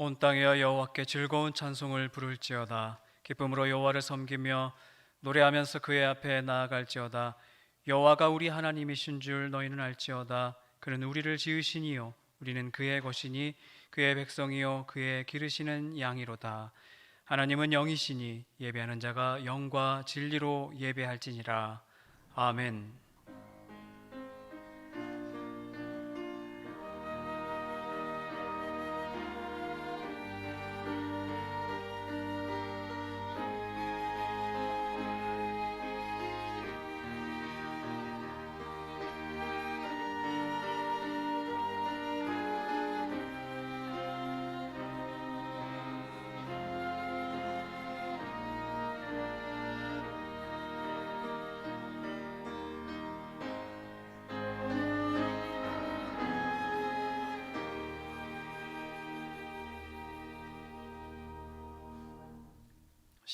온 땅이여 여호와께 즐거운 찬송을 부를지어다. 기쁨으로 여호와를 섬기며 노래하면서 그의 앞에 나아갈지어다. 여호와가 우리 하나님이신 줄 너희는 알지어다. 그는 우리를 지으시니요 우리는 그의 것이니 그의 백성이요 그의 기르시는 양이로다. 하나님은 영이시니 예배하는 자가 영과 진리로 예배할지니라. 아멘.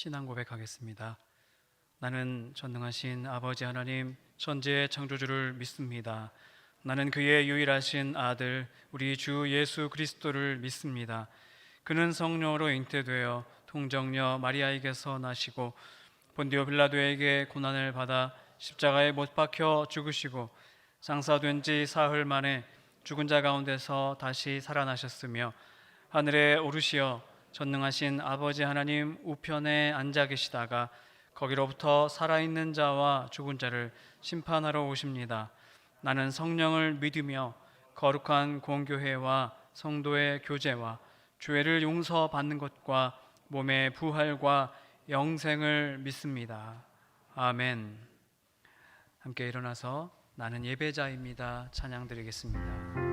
신앙 고백하겠습니다. 나는 전능하신 아버지 하나님 천지의 창조주를 믿습니다. 나는 그의 유일하신 아들 우리 주 예수 그리스도를 믿습니다. 그는 성령으로 잉태되어 통정녀 마리아에게서 나시고 본디오 빌라도에게 고난을 받아 십자가에 못 박혀 죽으시고 장사된 지 사흘 만에 죽은 자 가운데서 다시 살아나셨으며 하늘에 오르시어 전능하신 아버지 하나님 우편에 앉아 계시다가 거기로부터 살아있는 자와 죽은 자를 심판하러 오십니다. 나는 성령을 믿으며 거룩한 공교회와 성도의 교제와 죄를 용서받는 것과 몸의 부활과 영생을 믿습니다. 아멘. 함께 일어나서 나는 예배자입니다 찬양 드리겠습니다.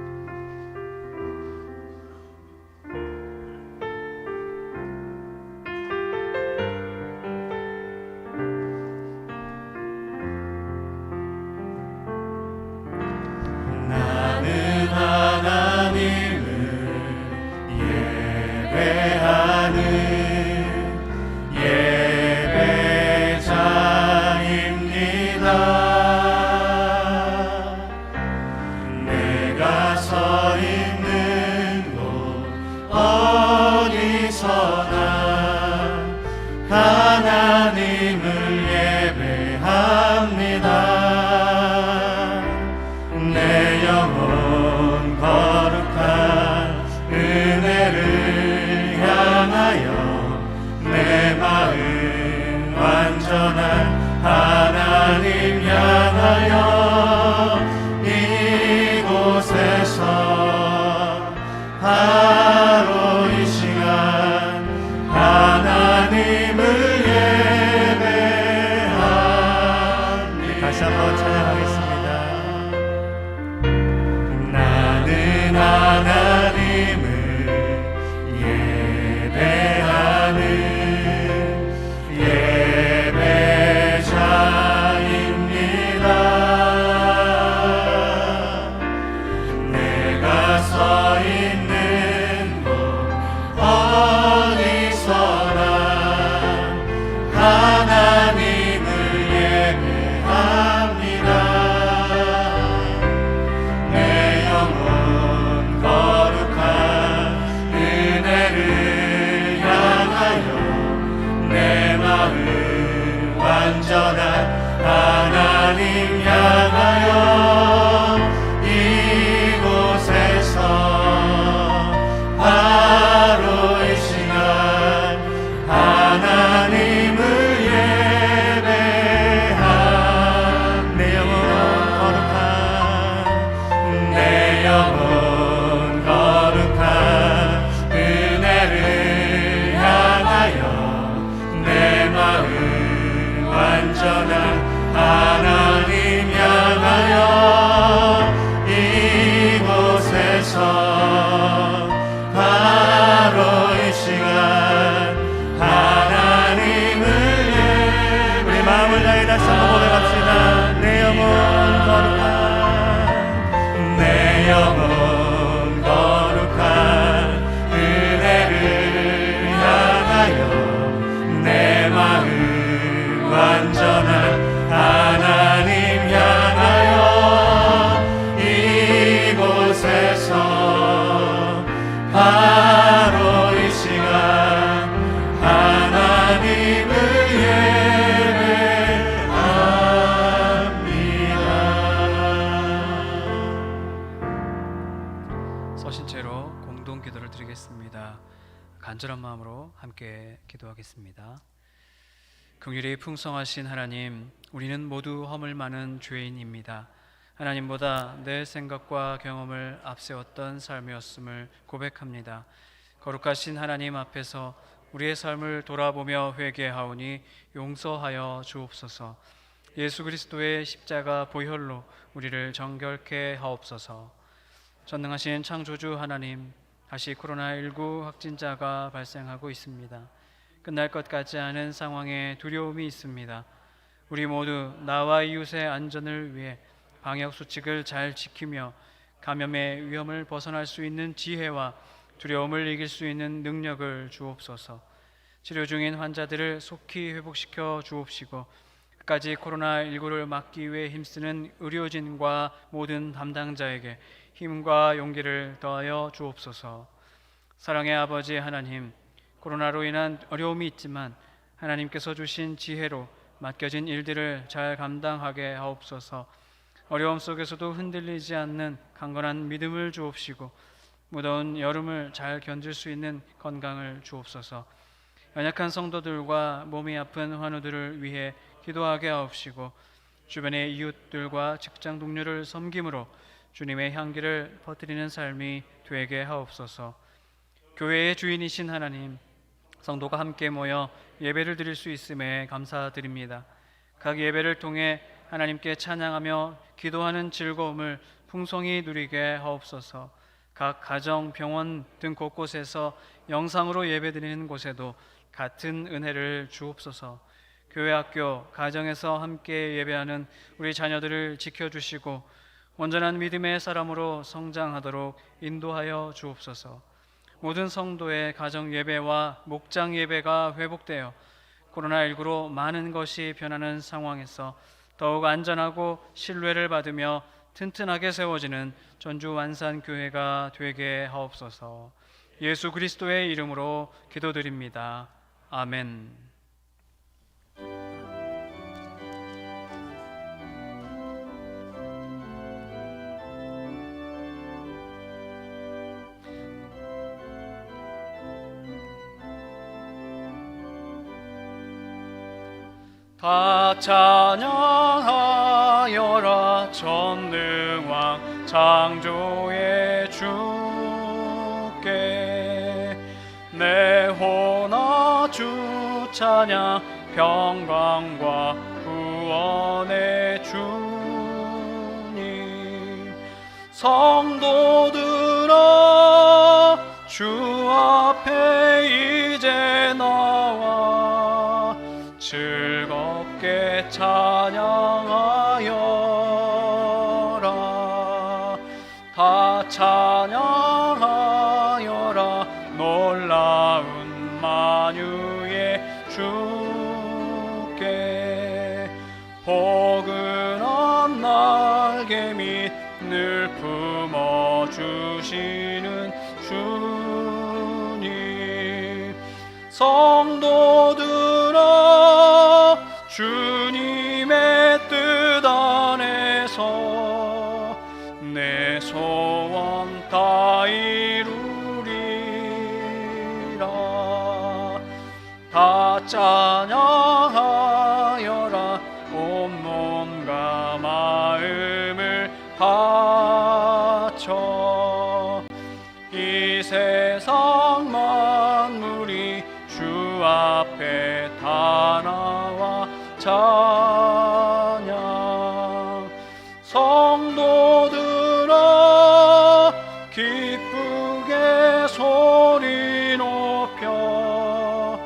하나님 향하여 이곳에서 바로 이 시간 하나님을 예배합니다. 다시 한번 찬양하겠습니다. 나는 하나님을 예배하는 하나님을 예배합니다. 드리겠습니다. 간절한 마음으로 함께 기도하겠습니다. 긍휼이 풍성하신 하나님, 우리는 모두 허물 많은 죄인입니다. 하나님보다 내 생각과 경험을 앞세웠던 삶이었음을 고백합니다. 거룩하신 하나님 앞에서 우리의 삶을 돌아보며 회개하오니 용서하여 주옵소서. 예수 그리스도의 십자가 보혈로 우리를 정결케 하옵소서. 전능하신 창조주 하나님, 다시 코로나19 확진자가 발생하고 있습니다. 끝날 것 같지 않은 상황에 두려움이 있습니다. 우리 모두 나와 이웃의 안전을 위해 방역 수칙을 잘 지키며 감염의 위험을 벗어날 수 있는 지혜와 두려움을 이길 수 있는 능력을 주옵소서. 치료 중인 환자들을 속히 회복시켜 주옵시고, 끝까지 코로나19를 막기 위해 힘쓰는 의료진과 모든 담당자에게 힘과 용기를 더하여 주옵소서. 사랑의 아버지 하나님, 코로나로 인한 어려움이 있지만 하나님께서 주신 지혜로 맡겨진 일들을 잘 감당하게 하옵소서. 어려움 속에서도 흔들리지 않는 강건한 믿음을 주옵시고, 무더운 여름을 잘 견딜 수 있는 건강을 주옵소서. 연약한 성도들과 몸이 아픈 환우들을 위해 기도하게 하옵시고, 주변의 이웃들과 직장 동료를 섬김으로 주님의 향기를 퍼뜨리는 삶이 되게 하옵소서. 교회의 주인이신 하나님, 성도가 함께 모여 예배를 드릴 수 있음에 감사드립니다. 각 예배를 통해 하나님께 찬양하며 기도하는 즐거움을 풍성히 누리게 하옵소서. 각 가정, 병원 등 곳곳에서 영상으로 예배드리는 곳에도 같은 은혜를 주옵소서. 교회, 학교, 가정에서 함께 예배하는 우리 자녀들을 지켜주시고 온전한 믿음의 사람으로 성장하도록 인도하여 주옵소서. 모든 성도의 가정 예배와 목장 예배가 회복되어 코로나19로 많은 것이 변하는 상황에서 더욱 안전하고 신뢰를 받으며 튼튼하게 세워지는 전주 완산교회가 되게 하옵소서. 예수 그리스도의 이름으로 기도드립니다. 아멘. 다 찬양하여라 전능왕 창조의 주께. 내 호나 주 찬양 평강과 구원의 주님. 성도들아 주 앞에 이제 나와 즐겁게 찬양하여라. 다 찬양하여라 놀라운 만유의 주께. 포근한 날개 밑 늘 품어주시는 주님. 성도들아 주님의 뜻 안에서 내 소원 다 이루리라. 다 찬양하여라 온몸과 마음을 바쳐. 이 세상 만물이 주 앞에 다 나와 찬양. 성도들아 기쁘게 소리 높여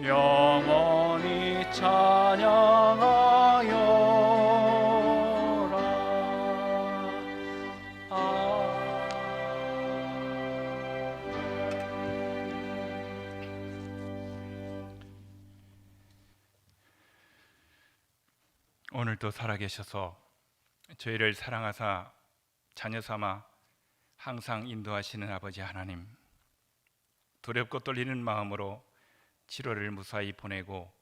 영원히 찬양하여라. 오늘도 살아계셔서 저희를 사랑하사 자녀 삼아 항상 인도하시는 아버지 하나님, 두렵고 떨리는 마음으로 7월을 무사히 보내고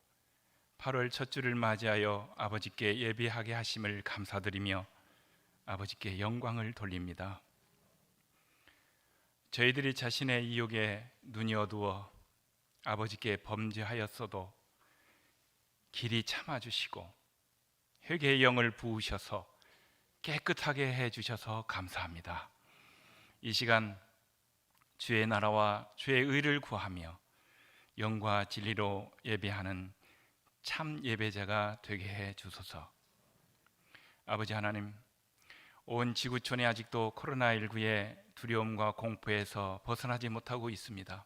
8월 첫 주를 맞이하여 아버지께 예배하게 하심을 감사드리며 아버지께 영광을 돌립니다. 저희들이 자신의 이욕에 눈이 어두워 아버지께 범죄하였어도 길이 참아주시고 회개의 영을 부으셔서 깨끗하게 해주셔서 감사합니다. 이 시간 주의 나라와 주의 의를 구하며 영과 진리로 예배하는 참 예배자가 되게 해 주소서. 아버지 하나님, 온 지구촌이 아직도 코로나19의 두려움과 공포에서 벗어나지 못하고 있습니다.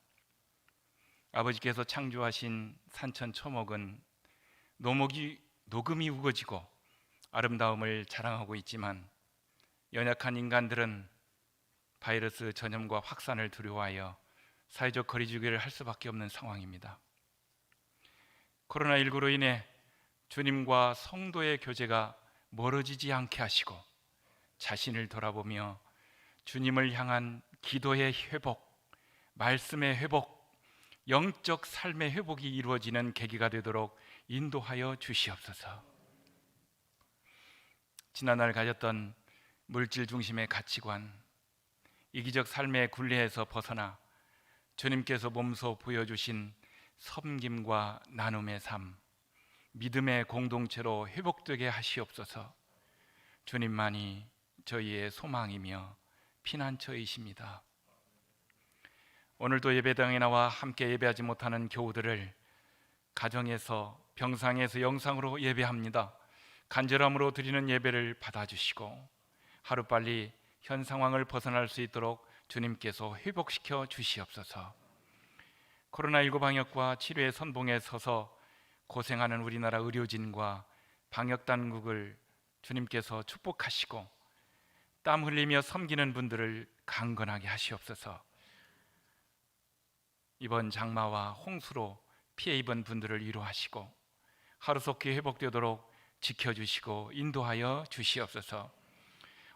아버지께서 창조하신 산천 초목은 녹음이 우거지고 아름다움을 자랑하고 있지만 연약한 인간들은 바이러스 전염과 확산을 두려워하여 사회적 거리두기를 할 수밖에 없는 상황입니다. 코로나19로 인해 주님과 성도의 교제가 멀어지지 않게 하시고 자신을 돌아보며 주님을 향한 기도의 회복, 말씀의 회복, 영적 삶의 회복이 이루어지는 계기가 되도록 인도하여 주시옵소서. 지난날 가졌던 물질 중심의 가치관, 이기적 삶의 굴레에서 벗어나 주님께서 몸소 보여주신 섬김과 나눔의 삶, 믿음의 공동체로 회복되게 하시옵소서. 주님만이 저희의 소망이며 피난처이십니다. 오늘도 예배당에 나와 함께 예배하지 못하는 교우들을 가정에서, 병상에서 영상으로 예배합니다. 간절함으로 드리는 예배를 받아주시고 하루빨리 현 상황을 벗어날 수 있도록 주님께서 회복시켜 주시옵소서. 코로나19 방역과 치료의 선봉에 서서 고생하는 우리나라 의료진과 방역당국을 주님께서 축복하시고 땀 흘리며 섬기는 분들을 강건하게 하시옵소서. 이번 장마와 홍수로 피해 입은 분들을 위로하시고 하루속히 회복되도록 지켜주시고 인도하여 주시옵소서.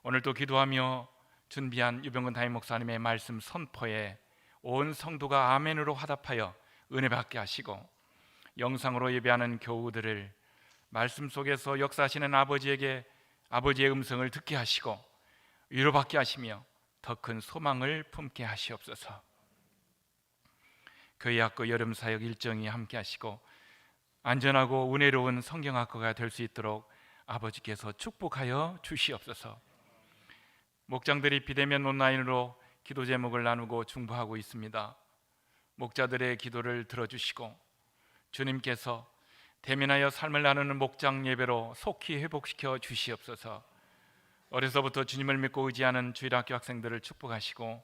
오늘도 기도하며 준비한 유병근 담임 목사님의 말씀 선포에 온 성도가 아멘으로 화답하여 은혜 받게 하시고 영상으로 예배하는 교우들을 말씀 속에서 역사하시는 아버지의 음성을 듣게 하시고 위로받게 하시며 더 큰 소망을 품게 하시옵소서. 교회학교 여름사역 일정이 함께 하시고 안전하고 은혜로운 성경학교가 될 수 있도록 아버지께서 축복하여 주시옵소서. 목장들이 비대면 온라인으로 기도 제목을 나누고 중보하고 있습니다. 목자들의 기도를 들어주시고 주님께서 대면하여 삶을 나누는 목장 예배로 속히 회복시켜 주시옵소서. 어려서부터 주님을 믿고 의지하는 주일학교 학생들을 축복하시고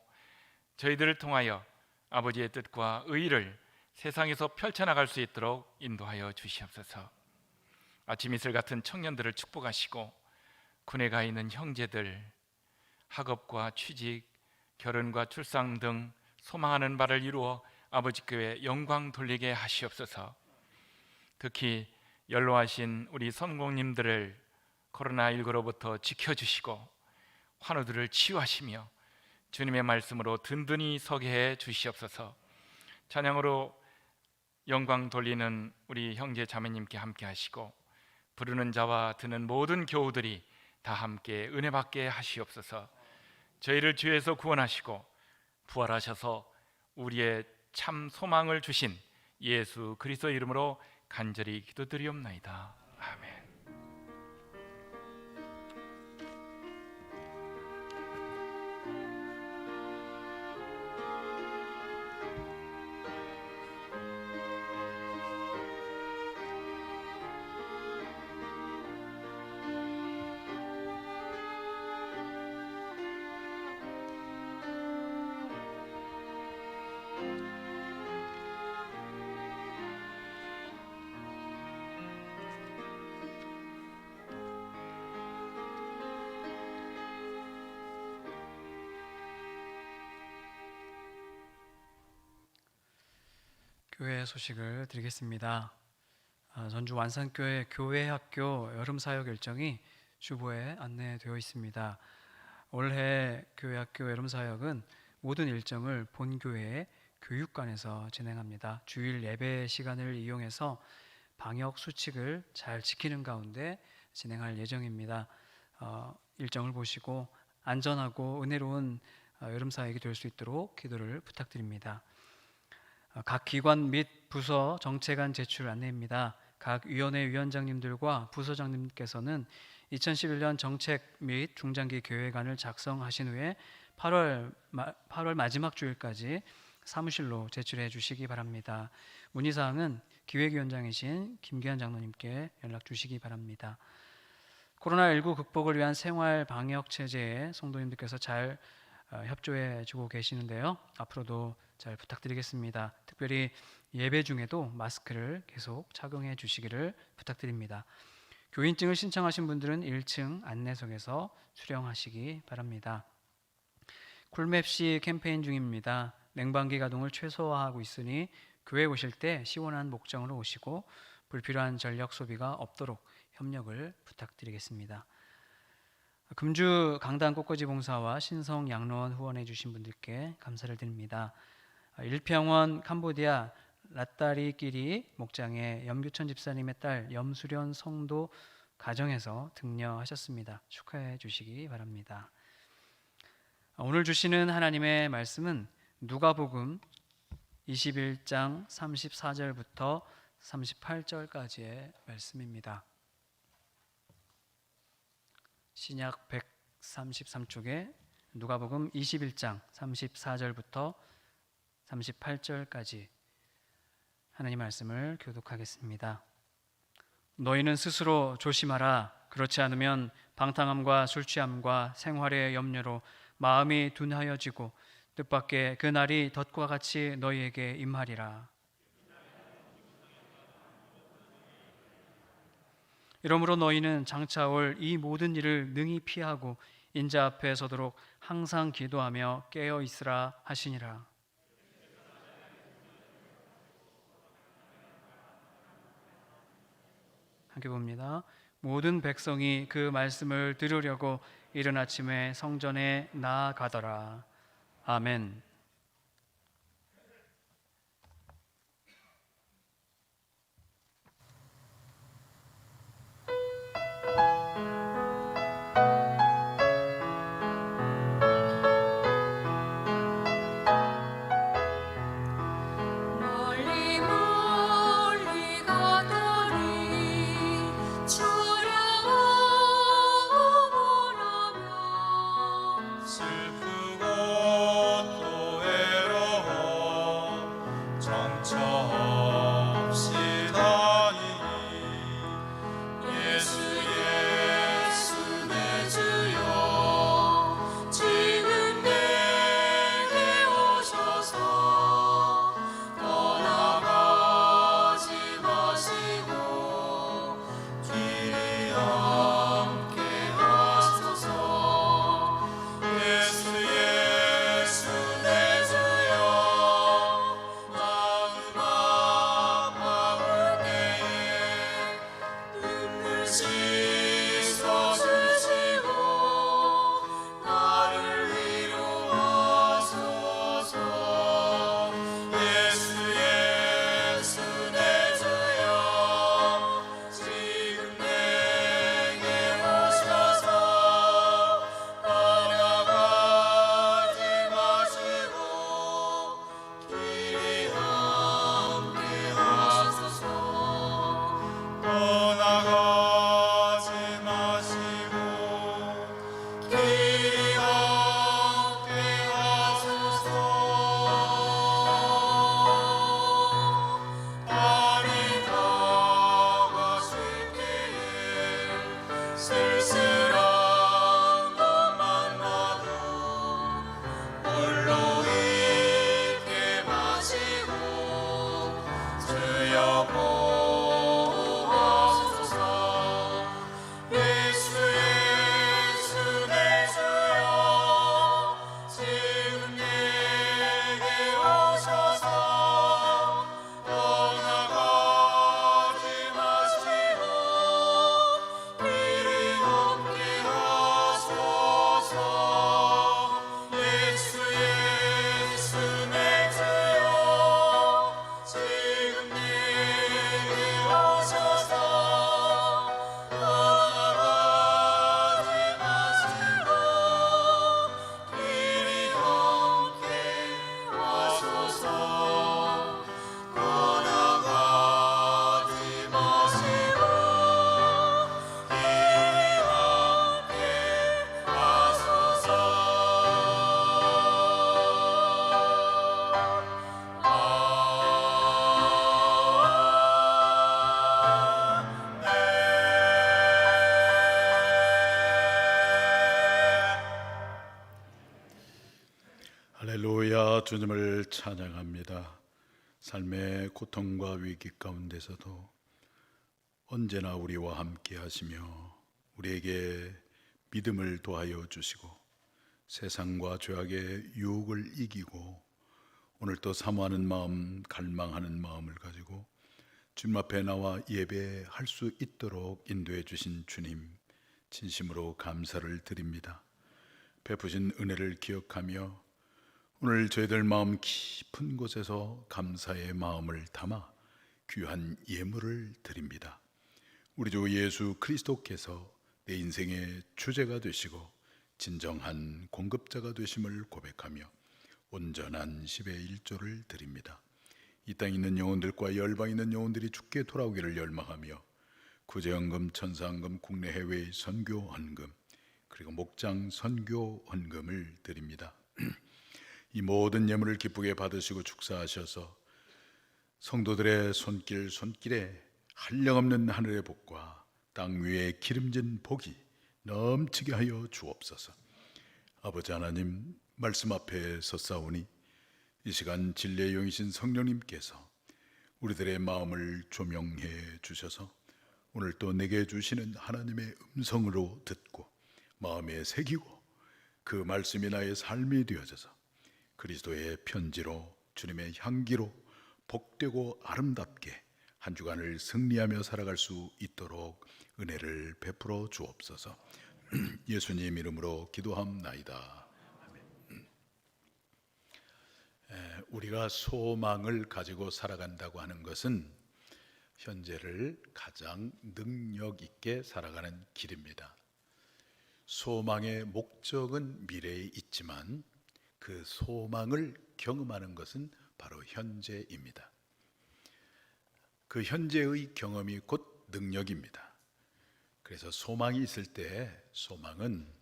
저희들을 통하여 아버지의 뜻과 의를 세상에서 펼쳐나갈 수 있도록 인도하여 주시옵소서. 아침 이슬 같은 청년들을 축복하시고 군에 가 있는 형제들, 학업과 취직, 결혼과 출산 등 소망하는 바를 이루어 아버지 교회 영광 돌리게 하시옵소서. 특히 연로하신 우리 선공님들을 코로나19로부터 지켜주시고 환우들을 치유하시며 주님의 말씀으로 든든히 서게 해 주시옵소서. 찬양으로 영광 돌리는 우리 형제 자매님께 함께 하시고 부르는 자와 듣는 모든 교우들이 다 함께 은혜 받게 하시옵소서. 저희를 죄에서 구원하시고 부활하셔서 우리의 참 소망을 주신 예수 그리스도 이름으로 간절히 기도드리옵나이다. 아멘. 교회 소식을 드리겠습니다. 전주 완산교회 교회학교 여름사역 일정이 주보에 안내되어 있습니다. 올해 교회학교 여름사역은 모든 일정을 본교회 교육관에서 진행합니다. 주일 예배 시간을 이용해서 방역 수칙을 잘 지키는 가운데 진행할 예정입니다. 일정을 보시고 안전하고 은혜로운 여름 사역이 될 수 있도록 기도를 부탁드립니다. 각 기관 및 부서 정책안 제출 안내입니다. 각 위원회 위원장님들과 부서장님께서는 2011년 정책 및 중장기 계획안을 작성하신 후에 8월 마지막 주일까지 사무실로 제출해 주시기 바랍니다. 문의사항은 기획위원장이신 김기한 장로님께 연락 주시기 바랍니다. 코로나19 극복을 위한 생활 방역 체제에 성도님들께서 잘 협조해 주고 계시는데요. 앞으로도 잘 부탁드리겠습니다. 특별히 예배 중에도 마스크를 계속 착용해 주시기를 부탁드립니다. 교인증을 신청하신 분들은 1층 안내석에서 수령하시기 바랍니다. 쿨맵시 캠페인 중입니다. 냉방기 가동을 최소화하고 있으니 교회 오실 때 시원한 목장으로 오시고 불필요한 전력 소비가 없도록 협력을 부탁드리겠습니다. 금주 강단 꽃꽂이 봉사와 신성 양로원 후원해 주신 분들께 감사를 드립니다. 일평원 캄보디아 라따리끼리 목장의 염규천 집사님의 딸 염수련 성도 가정에서 등려하셨습니다. 축하해 주시기 바랍니다. 오늘 주시는 하나님의 말씀은 누가복음 21장 34절부터 38절까지의 말씀입니다. 신약 133쪽에 누가복음 21장 34절부터 38절까지 하나님 말씀을 교독하겠습니다. 너희는 스스로 조심하라. 그렇지 않으면 방탕함과 술취함과 생활의 염려로 마음이 둔하여지고 뜻밖의 그 날이 덫과 같이 너희에게 임하리라. 이러므로 너희는 장차 올 이 모든 일을 능히 피하고 인자 앞에 서도록 항상 기도하며 깨어 있으라 하시니라. 함께 봅니다. 모든 백성이 그 말씀을 들으려고 이른 아침에 성전에 나아가더라. 아멘. 멀리 멀리 가더니 찾아오라며 슬프고 또 우리가 주님을 찬양합니다. 삶의 고통과 위기 가운데서도 언제나 우리와 함께 하시며 우리에게 믿음을 더하여 주시고 세상과 죄악의 유혹을 이기고 오늘도 사모하는 마음, 갈망하는 마음을 가지고 주님 앞에 나와 예배할 수 있도록 인도해 주신 주님, 진심으로 감사를 드립니다. 베푸신 은혜를 기억하며 오늘 저희들 마음 깊은 곳에서 감사의 마음을 담아 귀한 예물을 드립니다. 우리 주 예수 그리스도께서 내 인생의 주제가 되시고 진정한 공급자가 되심을 고백하며 온전한 10의 1조를 드립니다. 이 땅에 있는 영혼들과 열방에 있는 영혼들이 주께 돌아오기를 열망하며 구제헌금, 천사헌금, 국내 해외 선교 헌금, 그리고 목장 선교 헌금을 드립니다. 이 모든 예물을 기쁘게 받으시고 축사하셔서 성도들의 손길에 한량없는 하늘의 복과 땅 위에 기름진 복이 넘치게 하여 주옵소서. 아버지 하나님, 말씀 앞에 섰사오니 이 시간 진리의 영이신 성령님께서 우리들의 마음을 조명해 주셔서 오늘 또 내게 주시는 하나님의 음성으로 듣고 마음에 새기고 그 말씀이 나의 삶이 되어져서 그리스도의 편지로 주님의 향기로 복되고 아름답게 한 주간을 승리하며 살아갈 수 있도록 은혜를 베풀어 주옵소서. 예수님 이름으로 기도함나이다. 아멘. 우리가 소망을 가지고 살아간다고 하는 것은 현재를 가장 능력 있게 살아가는 길입니다. 소망의 목적은 미래에 있지만 그 소망을 경험하는 것은 바로 현재입니다. 그 현재의 경험이 곧 능력입니다. 그래서 소망이 있을 때 소망은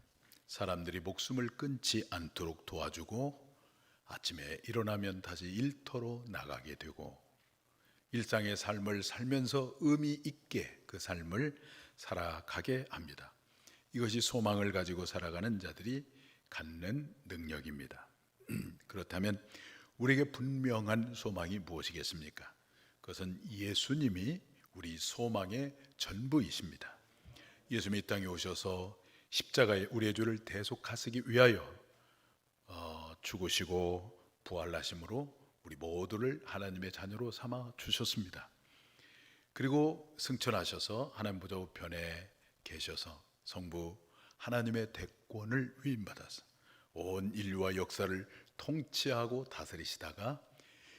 사람들이 목숨을 끊지 않도록 도와주고 아침에 일어나면 다시 일터로 나가게 되고 일상의 삶을 살면서 의미 있게 그 삶을 살아가게 합니다. 이것이 소망을 가지고 살아가는 자들이 갖는 능력입니다. 그렇다면 우리에게 분명한 소망이 무엇이겠습니까? 그것은 예수님이 우리 소망의 전부이십니다. 예수님이 이 땅에 오셔서 십자가에 우리의 죄를 대속하시기 위하여 죽으시고 부활하심으로 우리 모두를 하나님의 자녀로 삼아 주셨습니다. 그리고 승천하셔서 하나님 보좌 우편에 계셔서 성부 하나님의 대권을 위임받아서 온 인류와 역사를 통치하고 다스리시다가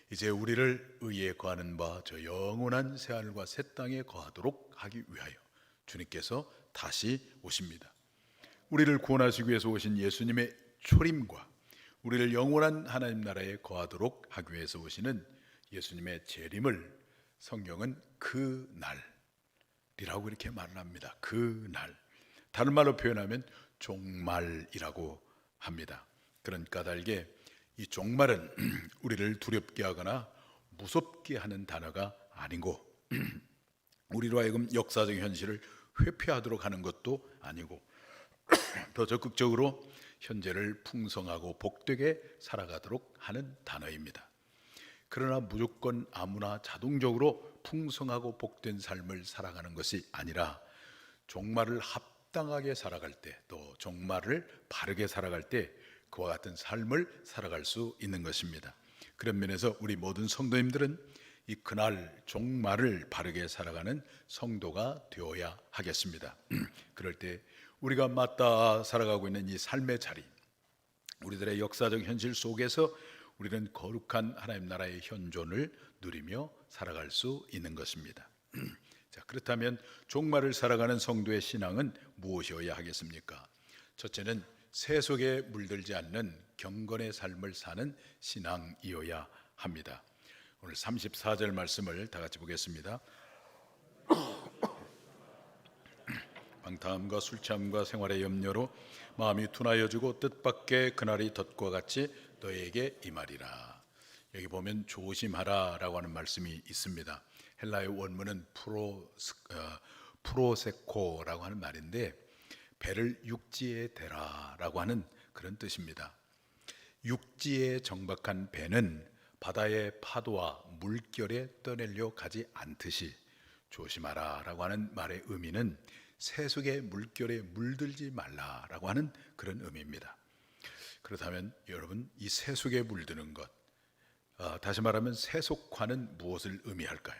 이제 우리를 의에 거하는 바 저 영원한 새하늘과 새 땅에 거하도록 하기 위하여 주님께서 다시 오십니다. 우리를 구원하시기 위해서 오신 예수님의 초림과 우리를 영원한 하나님 나라에 거하도록 하기 위해서 오시는 예수님의 재림을 성경은 그 날이라고 이렇게 말을 합니다. 그 날, 다른 말로 표현하면 종말이라고 합니다. 그런 까닭에 이 종말은 우리를 두렵게 하거나 무섭게 하는 단어가 아니고 우리로 하여금 역사적 현실을 회피하도록 하는 것도 아니고 더 적극적으로 현재를 풍성하고 복되게 살아가도록 하는 단어입니다. 그러나 무조건 아무나 자동적으로 풍성하고 복된 삶을 살아가는 것이 아니라 종말을 합당하게 살아갈 때, 또 종말을 바르게 살아갈 때 그와 같은 삶을 살아갈 수 있는 것입니다. 그런 면에서 우리 모든 성도님들은 이 그날 종말을 바르게 살아가는 성도가 되어야 하겠습니다. 그럴 때 우리가 맞닿아 살아가고 있는 이 삶의 자리, 우리들의 역사적 현실 속에서 우리는 거룩한 하나님 나라의 현존을 누리며 살아갈 수 있는 것입니다. 자, 그렇다면 종말을 살아가는 성도의 신앙은 무엇이어야 하겠습니까? 첫째는 세속에 물들지 않는 경건의 삶을 사는 신앙이어야 합니다. 오늘 34절 말씀을 다 같이 보겠습니다. 방탕함과 술취함과 생활의 염려로 마음이 둔하여지고 뜻밖의 그날이 덫과 같이 너에게 임하리라. 여기 보면 조심하라라고 하는 말씀이 있습니다. 헬라의 원문은 프로세코라고 하는 말인데 배를 육지에 대라라고 하는 그런 뜻입니다. 육지에 정박한 배는 바다의 파도와 물결에 떠내려 가지 않듯이 조심하라 라고 하는 말의 의미는 세속의 물결에 물들지 말라라고 하는 그런 의미입니다. 그렇다면 여러분, 이 세속에 물드는 것, 다시 말하면 세속화는 무엇을 의미할까요?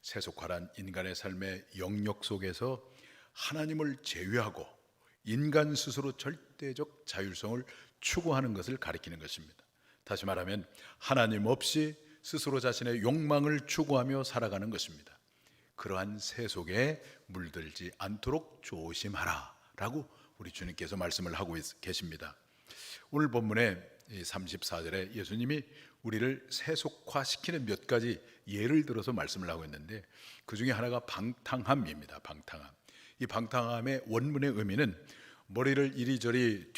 세속화란 인간의 삶의 영역 속에서 하나님을 제외하고 인간 스스로 절대적 자율성을 추구하는 것을 가리키는 것입니다. 다시 말하면 하나님 없이 스스로 자신의 욕망을 추구하며 살아가는 것입니다. 그러한 세속에 물들지 않도록 조심하라 라고 우리 주님께서 말씀을 하고 계십니다. 오늘 본문의 34절에 예수님이 우리를 세속화시키는 몇 가지 예를 들어서 말씀을 하고 있는데, 그 중에 하나가 방탕함입니다. 방탕함. 이 방탕함의 원문의 의미는 머리를 이리저리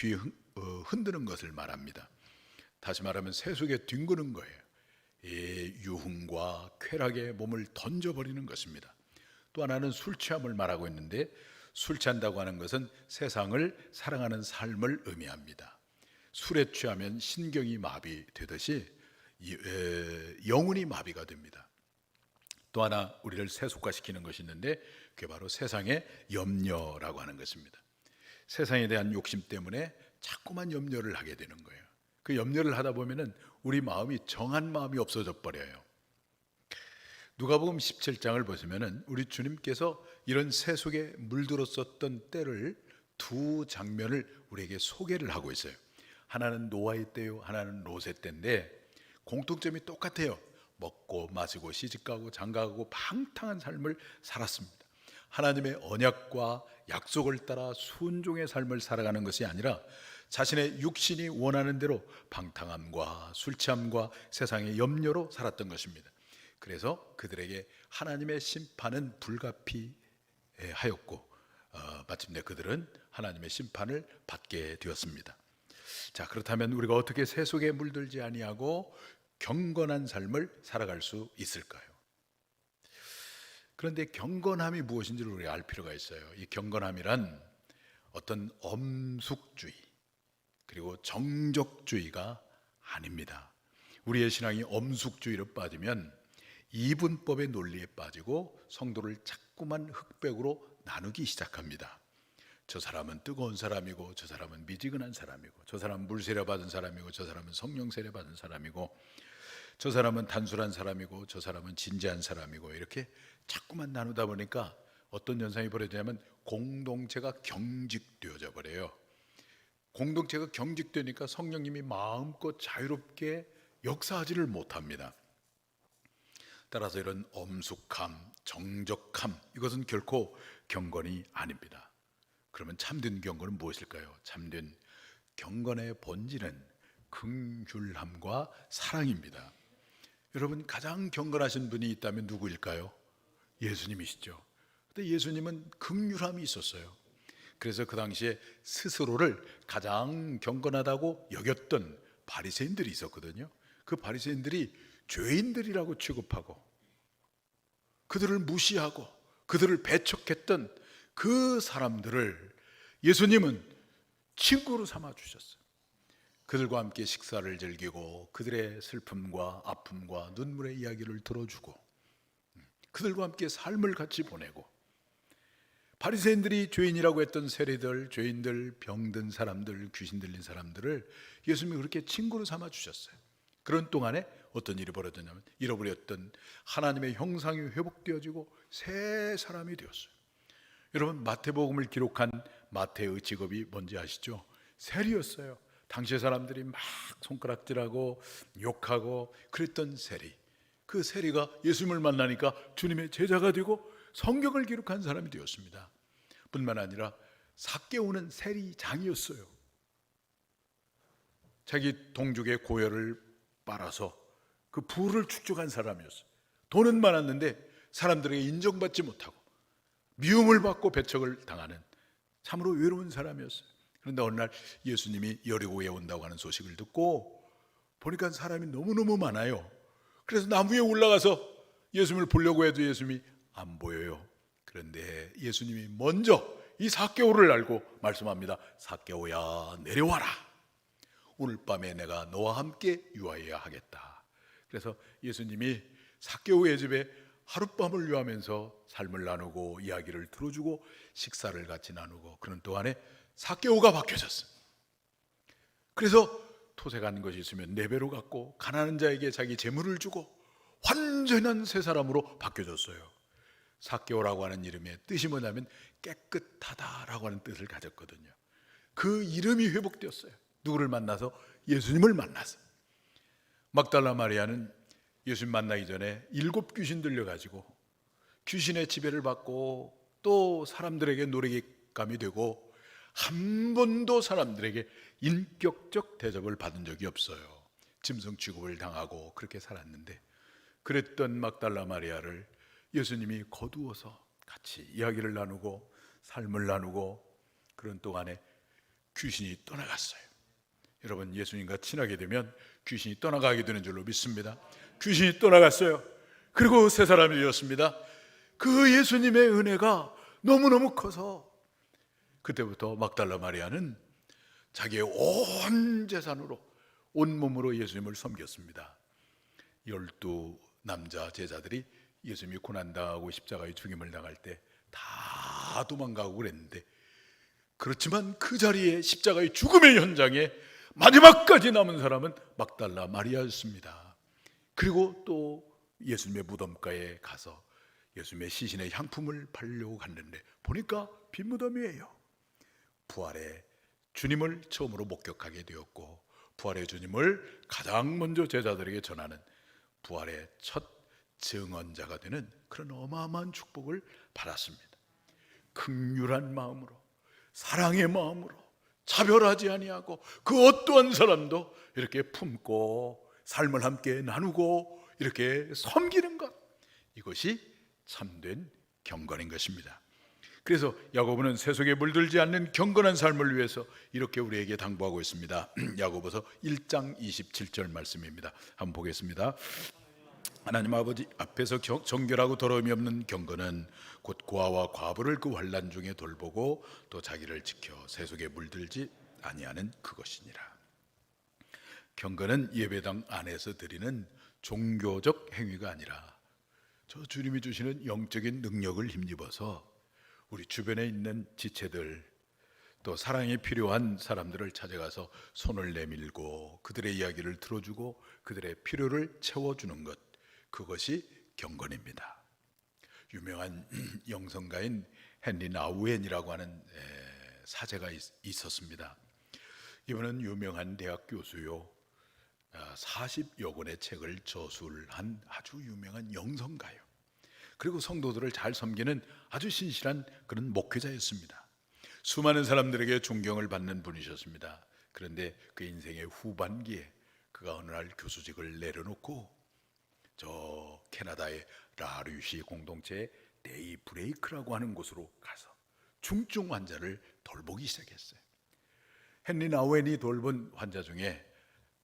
흔드는 것을 말합니다. 다시 말하면 세속에 뒹구는 거예요. 이 유흥과 쾌락에 몸을 던져버리는 것입니다. 또 하나는 술 취함을 말하고 있는데, 술 취한다고 하는 것은 세상을 사랑하는 삶을 의미합니다. 술에 취하면 신경이 마비되듯이 영혼이 마비가 됩니다. 또 하나 우리를 세속화시키는 것이 있는데, 그게 바로 세상의 염려라고 하는 것입니다. 세상에 대한 욕심 때문에 자꾸만 염려를 하게 되는 거예요. 그 염려를 하다 보면은 우리 마음이 정한 마음이 없어져 버려요. 누가복음 17장을 보시면은 우리 주님께서 이런 세속에 물들었었던 때를, 두 장면을 우리에게 소개를 하고 있어요. 하나는 노아의 때요, 하나는 롯의 때인데 공통점이 똑같아요. 먹고 마시고 시집가고 장가가고 방탕한 삶을 살았습니다. 하나님의 언약과 약속을 따라 순종의 삶을 살아가는 것이 아니라 자신의 육신이 원하는 대로 방탕함과 술 취함과 세상의 염려로 살았던 것입니다. 그래서 그들에게 하나님의 심판은 불가피하였고 마침내 그들은 하나님의 심판을 받게 되었습니다. 자, 그렇다면 우리가 어떻게 세속에 물들지 아니하고 경건한 삶을 살아갈 수 있을까요? 그런데 경건함이 무엇인지를 우리가 알 필요가 있어요. 이 경건함이란 어떤 엄숙주의 그리고 정적주의가 아닙니다. 우리의 신앙이 엄숙주의로 빠지면 이분법의 논리에 빠지고 성도를 자꾸만 흑백으로 나누기 시작합니다. 저 사람은 뜨거운 사람이고, 저 사람은 미지근한 사람이고, 저 사람은 물세례 받은 사람이고, 저 사람은 성령 세례 받은 사람이고, 저 사람은 단순한 사람이고, 저 사람은 진지한 사람이고, 이렇게 자꾸만 나누다 보니까 어떤 현상이 벌어지냐면 공동체가 경직되어져 버려요. 공동체가 경직되니까 성령님이 마음껏 자유롭게 역사하지를 못합니다. 따라서 이런 엄숙함, 정적함, 이것은 결코 경건이 아닙니다. 그러면 참된 경건은 무엇일까요? 참된 경건의 본질은 긍휼함과 사랑입니다. 여러분, 가장 경건하신 분이 있다면 누구일까요? 예수님이시죠. 근데 예수님은 긍휼함이 있었어요. 그래서 그 당시에 스스로를 가장 경건하다고 여겼던 바리새인들이 있었거든요. 그 바리새인들이 죄인들이라고 취급하고 그들을 무시하고 그들을 배척했던 그 사람들을 예수님은 친구로 삼아 주셨어요. 그들과 함께 식사를 즐기고 그들의 슬픔과 아픔과 눈물의 이야기를 들어주고 그들과 함께 삶을 같이 보내고, 바리새인들이 죄인이라고 했던 세리들, 죄인들, 병든 사람들, 귀신 들린 사람들을 예수님이 그렇게 친구로 삼아 주셨어요. 그런 동안에 어떤 일이 벌어졌냐면 잃어버렸던 하나님의 형상이 회복되어지고 새 사람이 되었어요. 여러분, 마태복음을 기록한 마태의 직업이 뭔지 아시죠? 세리였어요. 당시의 사람들이 막 손가락질하고 욕하고 그랬던 세리. 그 세리가 예수님을 만나니까 주님의 제자가 되고 성경을 기록한 사람이 되었습니다. 뿐만 아니라 삭개오는 세리장이었어요. 자기 동족의 고열을 빨아서 그 부를 축적한 사람이었어요. 돈은 많았는데 사람들에게 인정받지 못하고 미움을 받고 배척을 당하는 참으로 외로운 사람이었어요. 그런데 어느 날 예수님이 여리고에 온다고 하는 소식을 듣고 보니까 사람이 너무너무 많아요. 그래서 나무 위에 올라가서 예수님을 보려고 해도 예수님이 안 보여요. 그런데 예수님이 먼저 이 삭개오를 알고 말씀합니다. 삭개오야, 내려와라. 오늘 밤에 내가 너와 함께 유하여야 하겠다. 그래서 예수님이 삭개오의 집에 하룻밤을 유하면서 삶을 나누고 이야기를 들어주고 식사를 같이 나누고 그런 동안에 삭개오가 바뀌어졌어요. 그래서 토색한 것이 있으면 4배로 갚고 가난한 자에게 자기 재물을 주고 완전한 새 사람으로 바뀌어졌어요. 삭개오라고 하는 이름의 뜻이 뭐냐면 깨끗하다라고 하는 뜻을 가졌거든요. 그 이름이 회복되었어요. 누구를 만나서? 예수님을 만나서. 막달라 마리아는 예수님 만나기 전에 7 귀신 들려가지고 귀신의 지배를 받고 또 사람들에게 노래감이 되고 한 번도 사람들에게 인격적 대접을 받은 적이 없어요. 짐승 취급을 당하고 그렇게 살았는데, 그랬던 막달라 마리아를 예수님이 거두어서 같이 이야기를 나누고 삶을 나누고 그런 동안에 귀신이 떠나갔어요. 여러분, 예수님과 친하게 되면 귀신이 떠나가게 되는 줄로 믿습니다. 귀신이 떠나갔어요. 그리고 새 사람이 되었습니다. 그 예수님의 은혜가 너무너무 커서 그때부터 막달라 마리아는 자기의 온 재산으로 온몸으로 예수님을 섬겼습니다. 12 남자 제자들이 예수님이 고난당하고 십자가에 죽임을 당할 때 다 도망가고 그랬는데, 그렇지만 그 자리에 십자가의 죽음의 현장에 마지막까지 남은 사람은 막달라 마리아였습니다. 그리고 또 예수님의 무덤가에 가서 예수님의 시신의 향품을 팔려고 갔는데 보니까 빈 무덤이에요. 부활의 주님을 처음으로 목격하게 되었고, 부활의 주님을 가장 먼저 제자들에게 전하는 부활의 첫 증언자가 되는 그런 어마어마한 축복을 받았습니다. 긍휼한 마음으로, 사랑의 마음으로, 차별하지 아니하고 그 어떠한 사람도 이렇게 품고 삶을 함께 나누고 이렇게 섬기는 것, 이것이 참된 경건인 것입니다. 그래서 야고보는 세속에 물들지 않는 경건한 삶을 위해서 이렇게 우리에게 당부하고 있습니다. 야고보서 1장 27절 말씀입니다. 한번 보겠습니다. 하나님 아버지 앞에서 정결하고 더러움이 없는 경건은 곧 고아와 과부를 그 환난 중에 돌보고 또 자기를 지켜 세속에 물들지 아니하는 그것이니라. 경건은 예배당 안에서 드리는 종교적 행위가 아니라 저 주님이 주시는 영적인 능력을 힘입어서 우리 주변에 있는 지체들, 또 사랑이 필요한 사람들을 찾아가서 손을 내밀고 그들의 이야기를 들어주고 그들의 필요를 채워주는 것, 그것이 경건입니다. 유명한 영성가인 헨리 나우엔이라고 하는 사제가 있었습니다. 이분은 유명한 대학 교수요, 40여 권의 책을 저술한 아주 유명한 영성가요. 그리고 성도들을 잘 섬기는 아주 신실한 그런 목회자였습니다. 수많은 사람들에게 존경을 받는 분이셨습니다. 그런데 그 인생의 후반기에 그가 어느 날 교수직을 내려놓고 저 캐나다의 라류시 공동체의 데이 브레이크라고 하는 곳으로 가서 중증 환자를 돌보기 시작했어요. 헨리 나우엔이 돌본 환자 중에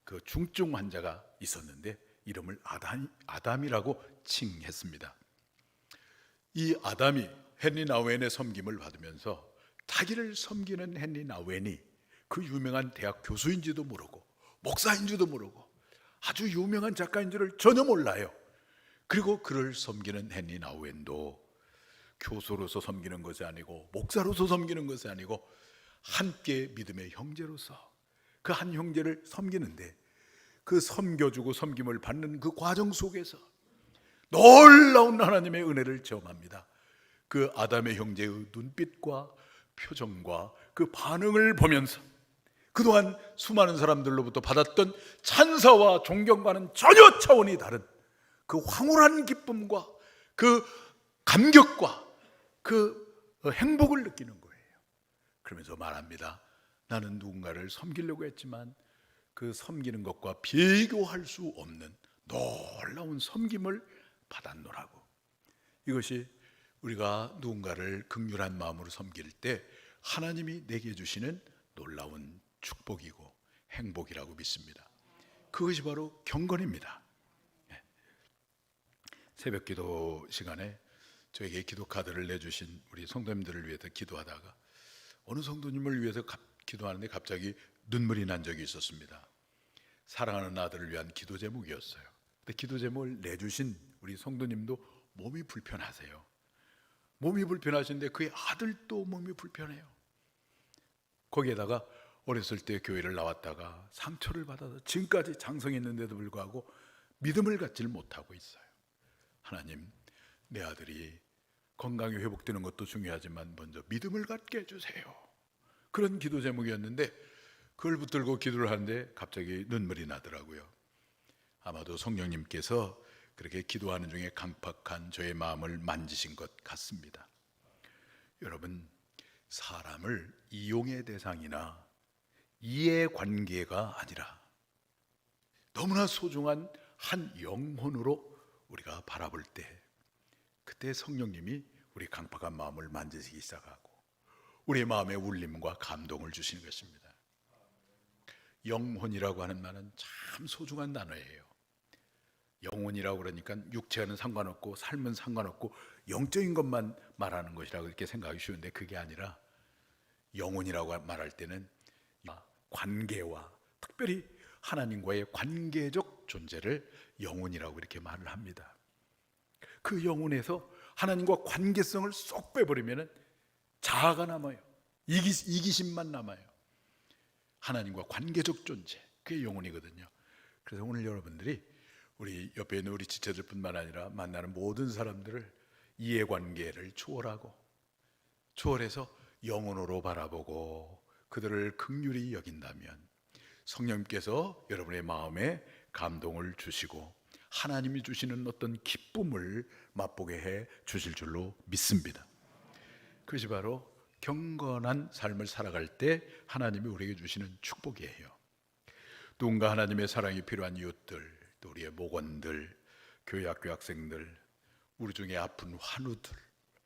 그 중증 환자가 있었는데 이름을 아담이라고 칭했습니다. 이 아담이 헨리 나우엔의 섬김을 받으면서 자기를 섬기는 헨리 나우엔이 그 유명한 대학 교수인지도 모르고 목사인지도 모르고 아주 유명한 작가인 줄을 전혀 몰라요. 그리고 그를 섬기는 헨리 나우엔도 교수로서 섬기는 것이 아니고 목사로서 섬기는 것이 아니고 함께 믿음의 형제로서 그 한 형제를 섬기는데, 그 섬겨주고 섬김을 받는 그 과정 속에서 놀라운 하나님의 은혜를 체험합니다. 그 아담의 형제의 눈빛과 표정과 그 반응을 보면서 그동안 수많은 사람들로부터 받았던 찬사와 존경과는 전혀 차원이 다른 그 황홀한 기쁨과 그 감격과 그 행복을 느끼는 거예요. 그러면서 말합니다. 나는 누군가를 섬기려고 했지만 그 섬기는 것과 비교할 수 없는 놀라운 섬김을 받았노라고. 이것이 우리가 누군가를 긍휼한 마음으로 섬길 때 하나님이 내게 주시는 놀라운 축복이고 행복이라고 믿습니다. 그것이 바로 경건입니다. 새벽 기도 시간에 저에게 기도 카드를 내주신 우리 성도님들을 위해서 기도하다가 어느 성도님을 위해서 기도하는데 갑자기 눈물이 난 적이 있었습니다. 사랑하는 아들을 위한 기도 제목이었어요. 근데 기도 제목을 내주신 우리 성도님도 몸이 불편하세요. 몸이 불편하신데 그의 아들도 몸이 불편해요. 거기에다가 어렸을 때 교회를 나왔다가 상처를 받아서 지금까지 장성했는데도 불구하고 믿음을 갖지를 못하고 있어요. 하나님, 내 아들이 건강이 회복되는 것도 중요하지만 먼저 믿음을 갖게 해주세요. 그런 기도 제목이었는데 그걸 붙들고 기도를 하는데 갑자기 눈물이 나더라고요. 아마도 성령님께서 그렇게 기도하는 중에 강팍한 저의 마음을 만지신 것 같습니다. 여러분, 사람을 이용의 대상이나 이해관계가 아니라 너무나 소중한 한 영혼으로 우리가 바라볼 때, 그때 성령님이 우리 강팍한 마음을 만지시기 시작하고 우리의 마음에 울림과 감동을 주시는 것입니다. 영혼이라고 하는 말은 참 소중한 단어예요. 영혼이라고 그러니까 육체와는 상관없고 삶은 상관없고 영적인 것만 말하는 것이라고 이렇게 생각하기 쉬운데, 그게 아니라 영혼이라고 말할 때는 관계와 특별히 하나님과의 관계적 존재를 영혼이라고 이렇게 말을 합니다. 그 영혼에서 하나님과 관계성을 쏙 빼버리면 자아가 남아요. 이기심만 남아요. 하나님과 관계적 존재, 그게 영혼이거든요. 그래서 오늘 여러분들이 우리 옆에 있는 우리 지체들뿐만 아니라 만나는 모든 사람들을 이해관계를 초월해서 영혼으로 바라보고 그들을 긍휼히 여긴다면 성령님께서 여러분의 마음에 감동을 주시고 하나님이 주시는 어떤 기쁨을 맛보게 해 주실 줄로 믿습니다. 그것이 바로 경건한 삶을 살아갈 때 하나님이 우리에게 주시는 축복이에요. 누군가 하나님의 사랑이 필요한 이웃들, 또 우리의 목원들, 교회 학교 학생들, 우리 중에 아픈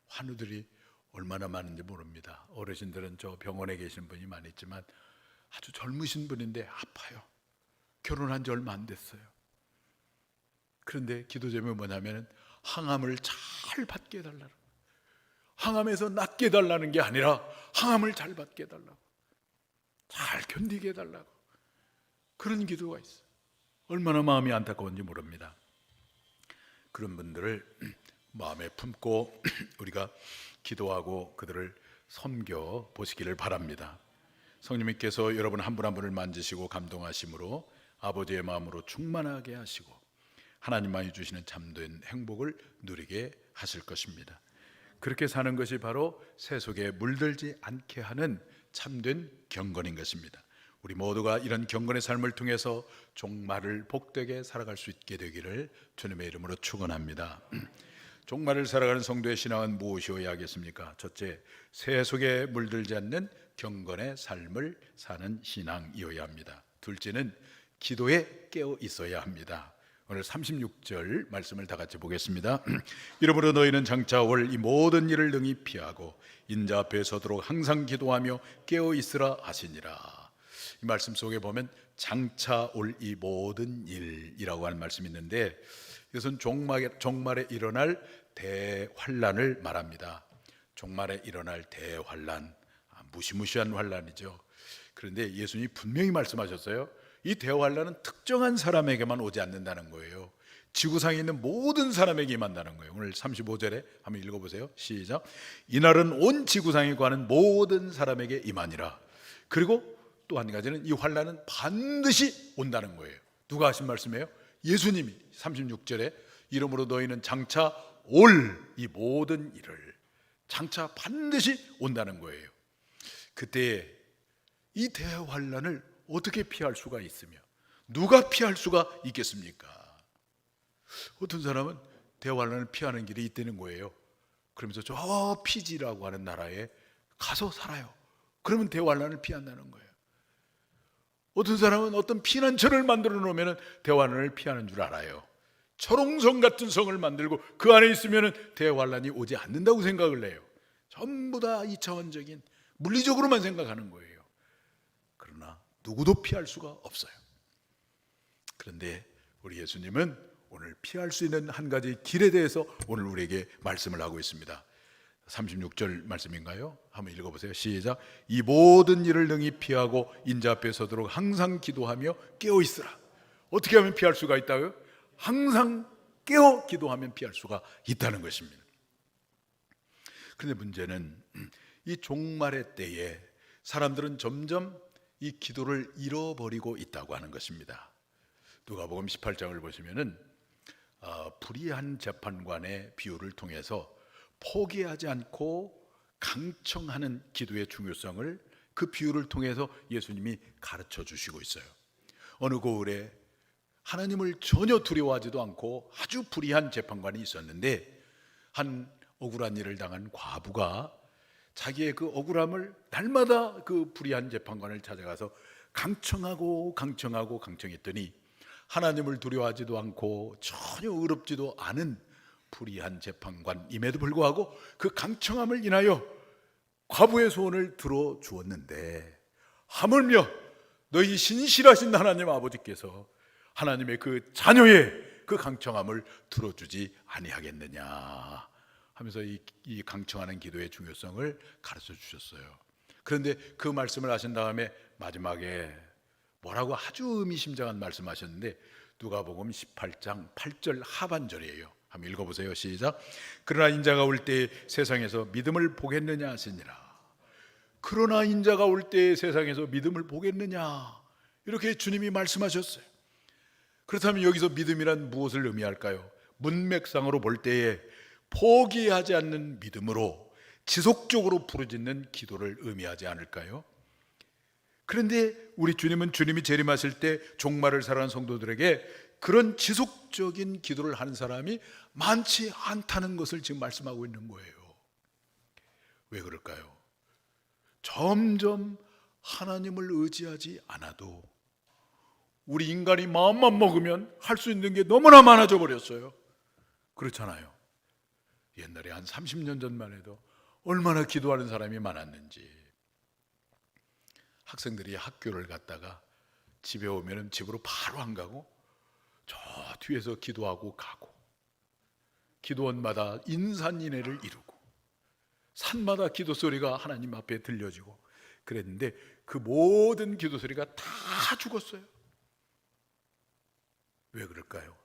환우들이 얼마나 많은지 모릅니다. 어르신들은 저 병원에 계신 분이 많이 있지만 아주 젊으신 분인데 아파요. 결혼한 지 얼마 안 됐어요. 그런데 기도 제목이 뭐냐면 항암을 잘 받게 해달라는, 항암에서 낫게 해달라는 게 아니라 항암을 잘 받게 해달라고, 잘 견디게 해달라고, 그런 기도가 있어요. 얼마나 마음이 안타까운지 모릅니다. 그런 분들을 마음에 품고 우리가 기도하고 그들을 섬겨 보시기를 바랍니다. 성령님께서 여러분 한 분 한 분을 만지시고 감동하심으로 아버지의 마음으로 충만하게 하시고 하나님만이 주시는 참된 행복을 누리게 하실 것입니다. 그렇게 사는 것이 바로 세속에 물들지 않게 하는 참된 경건인 것입니다. 우리 모두가 이런 경건의 삶을 통해서 종말을 복되게 살아갈 수 있게 되기를 주님의 이름으로 축원합니다. 종말을 살아가는 성도의 신앙은 무엇이어야 하겠습니까? 첫째, 세속에 물들지 않는 경건의 삶을 사는 신앙이어야 합니다. 둘째는 기도에 깨어 있어야 합니다. 오늘 36절 말씀을 다 같이 보겠습니다. 이러므로 너희는 장차 올 이 모든 일을 능히 피하고 인자 앞에 서도록 항상 기도하며 깨어 있으라 하시니라. 이 말씀 속에 보면 장차 올 이 모든 일이라고 하는 말씀이 있는데, 이것은 종말에 일어날 대환란을 말합니다. 종말에 일어날 대환란, 무시무시한 환란이죠. 그런데 예수님이 분명히 말씀하셨어요. 이 대환란은 특정한 사람에게만 오지 않는다는 거예요. 지구상에 있는 모든 사람에게 임한다는 거예요. 오늘 35절에 한번 읽어보세요. 시작. 이날은 온 지구상에 관한 모든 사람에게 임하니라. 그리고 또 한 가지는 이 환란은 반드시 온다는 거예요. 누가 하신 말씀이에요? 예수님이 36절에 이러므로 너희는 장차 올 이 모든 일을, 장차 반드시 온다는 거예요. 그때 이 대환란을 어떻게 피할 수가 있으며 누가 피할 수가 있겠습니까? 어떤 사람은 대환란을 피하는 길이 있다는 거예요. 그러면서 저 피지라고 하는 나라에 가서 살아요. 그러면 대환란을 피한다는 거예요. 어떤 사람은 어떤 피난처를 만들어 놓으면 대환란을 피하는 줄 알아요. 철옹성 같은 성을 만들고 그 안에 있으면 대환란이 오지 않는다고 생각을 해요. 전부 다 이차원적인 물리적으로만 생각하는 거예요. 그러나 누구도 피할 수가 없어요. 그런데 우리 예수님은 오늘 피할 수 있는 한 가지 길에 대해서 오늘 우리에게 말씀을 하고 있습니다. 36절 말씀인가요? 한번 읽어보세요. 시작. 이 모든 일을 능히 피하고 인자 앞에 서도록 항상 기도하며 깨어 있으라. 어떻게 하면 피할 수가 있다고요? 항상 깨어 기도하면 피할 수가 있다는 것입니다. 그런데 문제는 이 종말의 때에 사람들은 점점 이 기도를 잃어버리고 있다고 하는 것입니다. 누가복음 18장을 보시면은 불의한 재판관의 비유를 통해서 포기하지 않고 강청하는 기도의 중요성을 그 비유를 통해서 예수님이 가르쳐 주시고 있어요. 어느 고을에 하나님을 전혀 두려워하지도 않고 아주 불의한 재판관이 있었는데 한 억울한 일을 당한 과부가 자기의 그 억울함을 날마다 그 불의한 재판관을 찾아가서 강청했더니 하나님을 두려워하지도 않고 전혀 의롭지도 않은 불의한 재판관임에도 불구하고 그 강청함을 인하여 과부의 소원을 들어주었는데, 하물며 너희 신실하신 하나님 아버지께서 하나님의 그 자녀의 그 강청함을 들어주지 아니하겠느냐 하면서 이 강청하는 기도의 중요성을 가르쳐 주셨어요. 그런데 그 말씀을 하신 다음에 마지막에 뭐라고 아주 의미심장한 말씀하셨는데, 누가복음 18장 8절 하반절이에요. 한번 읽어보세요. 시작. 그러나 인자가 올 때 세상에서 믿음을 보겠느냐 하시니라. 그러나 인자가 올 때 세상에서 믿음을 보겠느냐, 이렇게 주님이 말씀하셨어요. 그렇다면 여기서 믿음이란 무엇을 의미할까요? 문맥상으로 볼 때에 포기하지 않는 믿음으로 지속적으로 부르짖는 기도를 의미하지 않을까요? 그런데 우리 주님은 주님이 재림하실 때 종말을 살아가는 성도들에게 그런 지속적인 기도를 하는 사람이 많지 않다는 것을 지금 말씀하고 있는 거예요. 왜 그럴까요? 점점 하나님을 의지하지 않아도 우리 인간이 마음만 먹으면 할 수 있는 게 너무나 많아져 버렸어요. 그렇잖아요. 옛날에 한 30년 전만 해도 얼마나 기도하는 사람이 많았는지. 학생들이 학교를 갔다가 집에 오면 집으로 바로 안 가고 저 뒤에서 기도하고 가고, 기도원마다 인산인해를 이루고 산마다 기도 소리가 하나님 앞에 들려지고 그랬는데 그 모든 기도 소리가 다 죽었어요. 왜 그럴까요?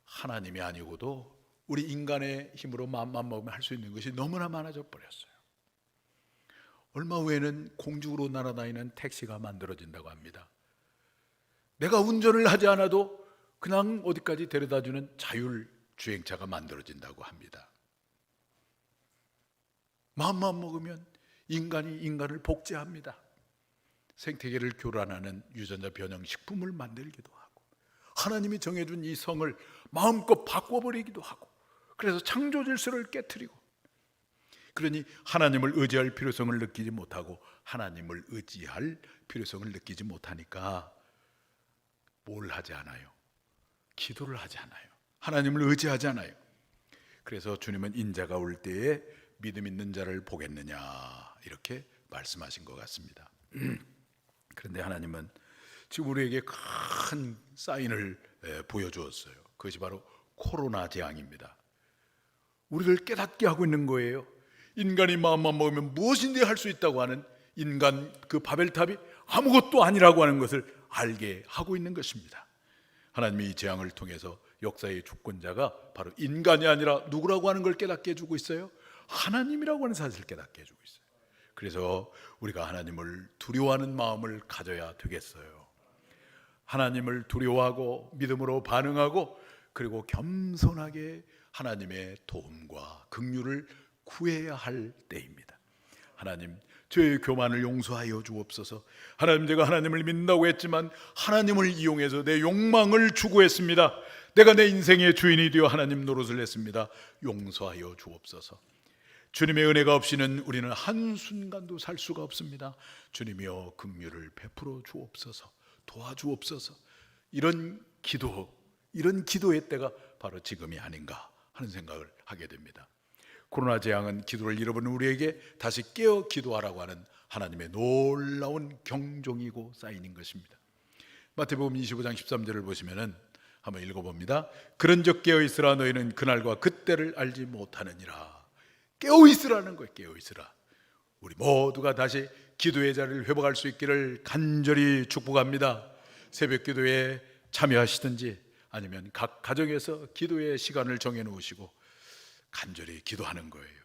하나님이 아니고도 우리 인간의 힘으로 마음만 먹으면 할 수 있는 것이 너무나 많아져 버렸어요. 얼마 후에는 공중으로 날아다니는 택시가 만들어진다고 합니다. 내가 운전을 하지 않아도 그냥 어디까지 데려다주는 자율주행차가 만들어진다고 합니다. 마음만 먹으면 인간이 인간을 복제합니다. 생태계를 교란하는 유전자 변형 식품을 만들기도 하고, 하나님이 정해준 이 성을 마음껏 바꿔버리기도 하고, 그래서 창조 질서를 깨트리고, 그러니 하나님을 의지할 필요성을 느끼지 못하고 하나님을 의지할 필요성을 느끼지 못하니까 뭘 하지 않아요? 기도를 하지 않아요. 하나님을 의지하지 않아요. 그래서 주님은 인자가 올 때에 믿음 있는 자를 보겠느냐 이렇게 말씀하신 것 같습니다. 그런데 하나님은 지금 우리에게 큰 사인을 보여주었어요. 그것이 바로 코로나 재앙입니다. 우리를 깨닫게 하고 있는 거예요. 인간이 마음만 먹으면 무엇인데 할 수 있다고 하는 인간 그 바벨탑이 아무것도 아니라고 하는 것을 알게 하고 있는 것입니다. 하나님이 이 재앙을 통해서 역사의 주권자가 바로 인간이 아니라 누구라고 하는 걸 깨닫게 해주고 있어요? 하나님이라고 하는 사실을 깨닫게 해주고 있어요. 그래서 우리가 하나님을 두려워하는 마음을 가져야 되겠어요. 하나님을 두려워하고 믿음으로 반응하고 그리고 겸손하게 하나님의 도움과 긍휼을 구해야 할 때입니다. 하나님, 저의 교만을 용서하여 주옵소서. 하나님, 제가 하나님을 믿는다고 했지만 하나님을 이용해서 내 욕망을 추구했습니다. 내가 내 인생의 주인이 되어 하나님 노릇을 했습니다. 용서하여 주옵소서. 주님의 은혜가 없이는 우리는 한순간도 살 수가 없습니다. 주님이여 긍휼을 베풀어 주옵소서. 도와주옵소서. 이런 기도의 때가 바로 지금이 아닌가 하는 생각을 하게 됩니다. 코로나 재앙은 기도를 잃어버린 우리에게 다시 깨어 기도하라고 하는 하나님의 놀라운 경종이고 사인인 것입니다. 마태복음 25장 13절을 보시면은 한번 읽어봅니다. 그런즉 깨어 있으라. 너희는 그날과 그때를 알지 못하느니라. 깨어 있으라는 거예요. 깨어 있으라. 우리 모두가 다시 기도의 자리를 회복할 수 있기를 간절히 축복합니다. 새벽 기도에 참여하시든지 아니면 각 가정에서 기도의 시간을 정해 놓으시고 간절히 기도하는 거예요.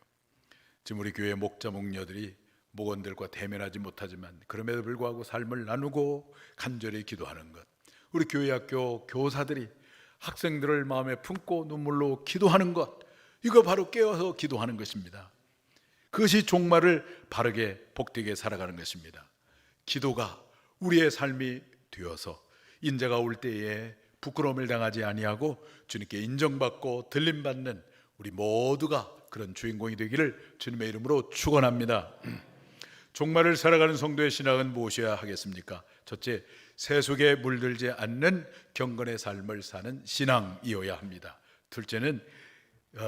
지금 우리 교회 목자 목녀들이 목원들과 대면하지 못하지만 그럼에도 불구하고 삶을 나누고 간절히 기도하는 것, 우리 교회 학교 교사들이 학생들을 마음에 품고 눈물로 기도하는 것, 이거 바로 깨어서 기도하는 것입니다. 그것이 종말을 바르게 복되게 살아가는 것입니다. 기도가 우리의 삶이 되어서 인자가 올 때에 부끄러움을 당하지 아니하고 주님께 인정받고 들림받는 우리 모두가 그런 주인공이 되기를 주님의 이름으로 축원합니다. 종말을 살아가는 성도의 신앙은 무엇이어야 하겠습니까? 첫째, 세속에 물들지 않는 경건의 삶을 사는 신앙이어야 합니다. 둘째는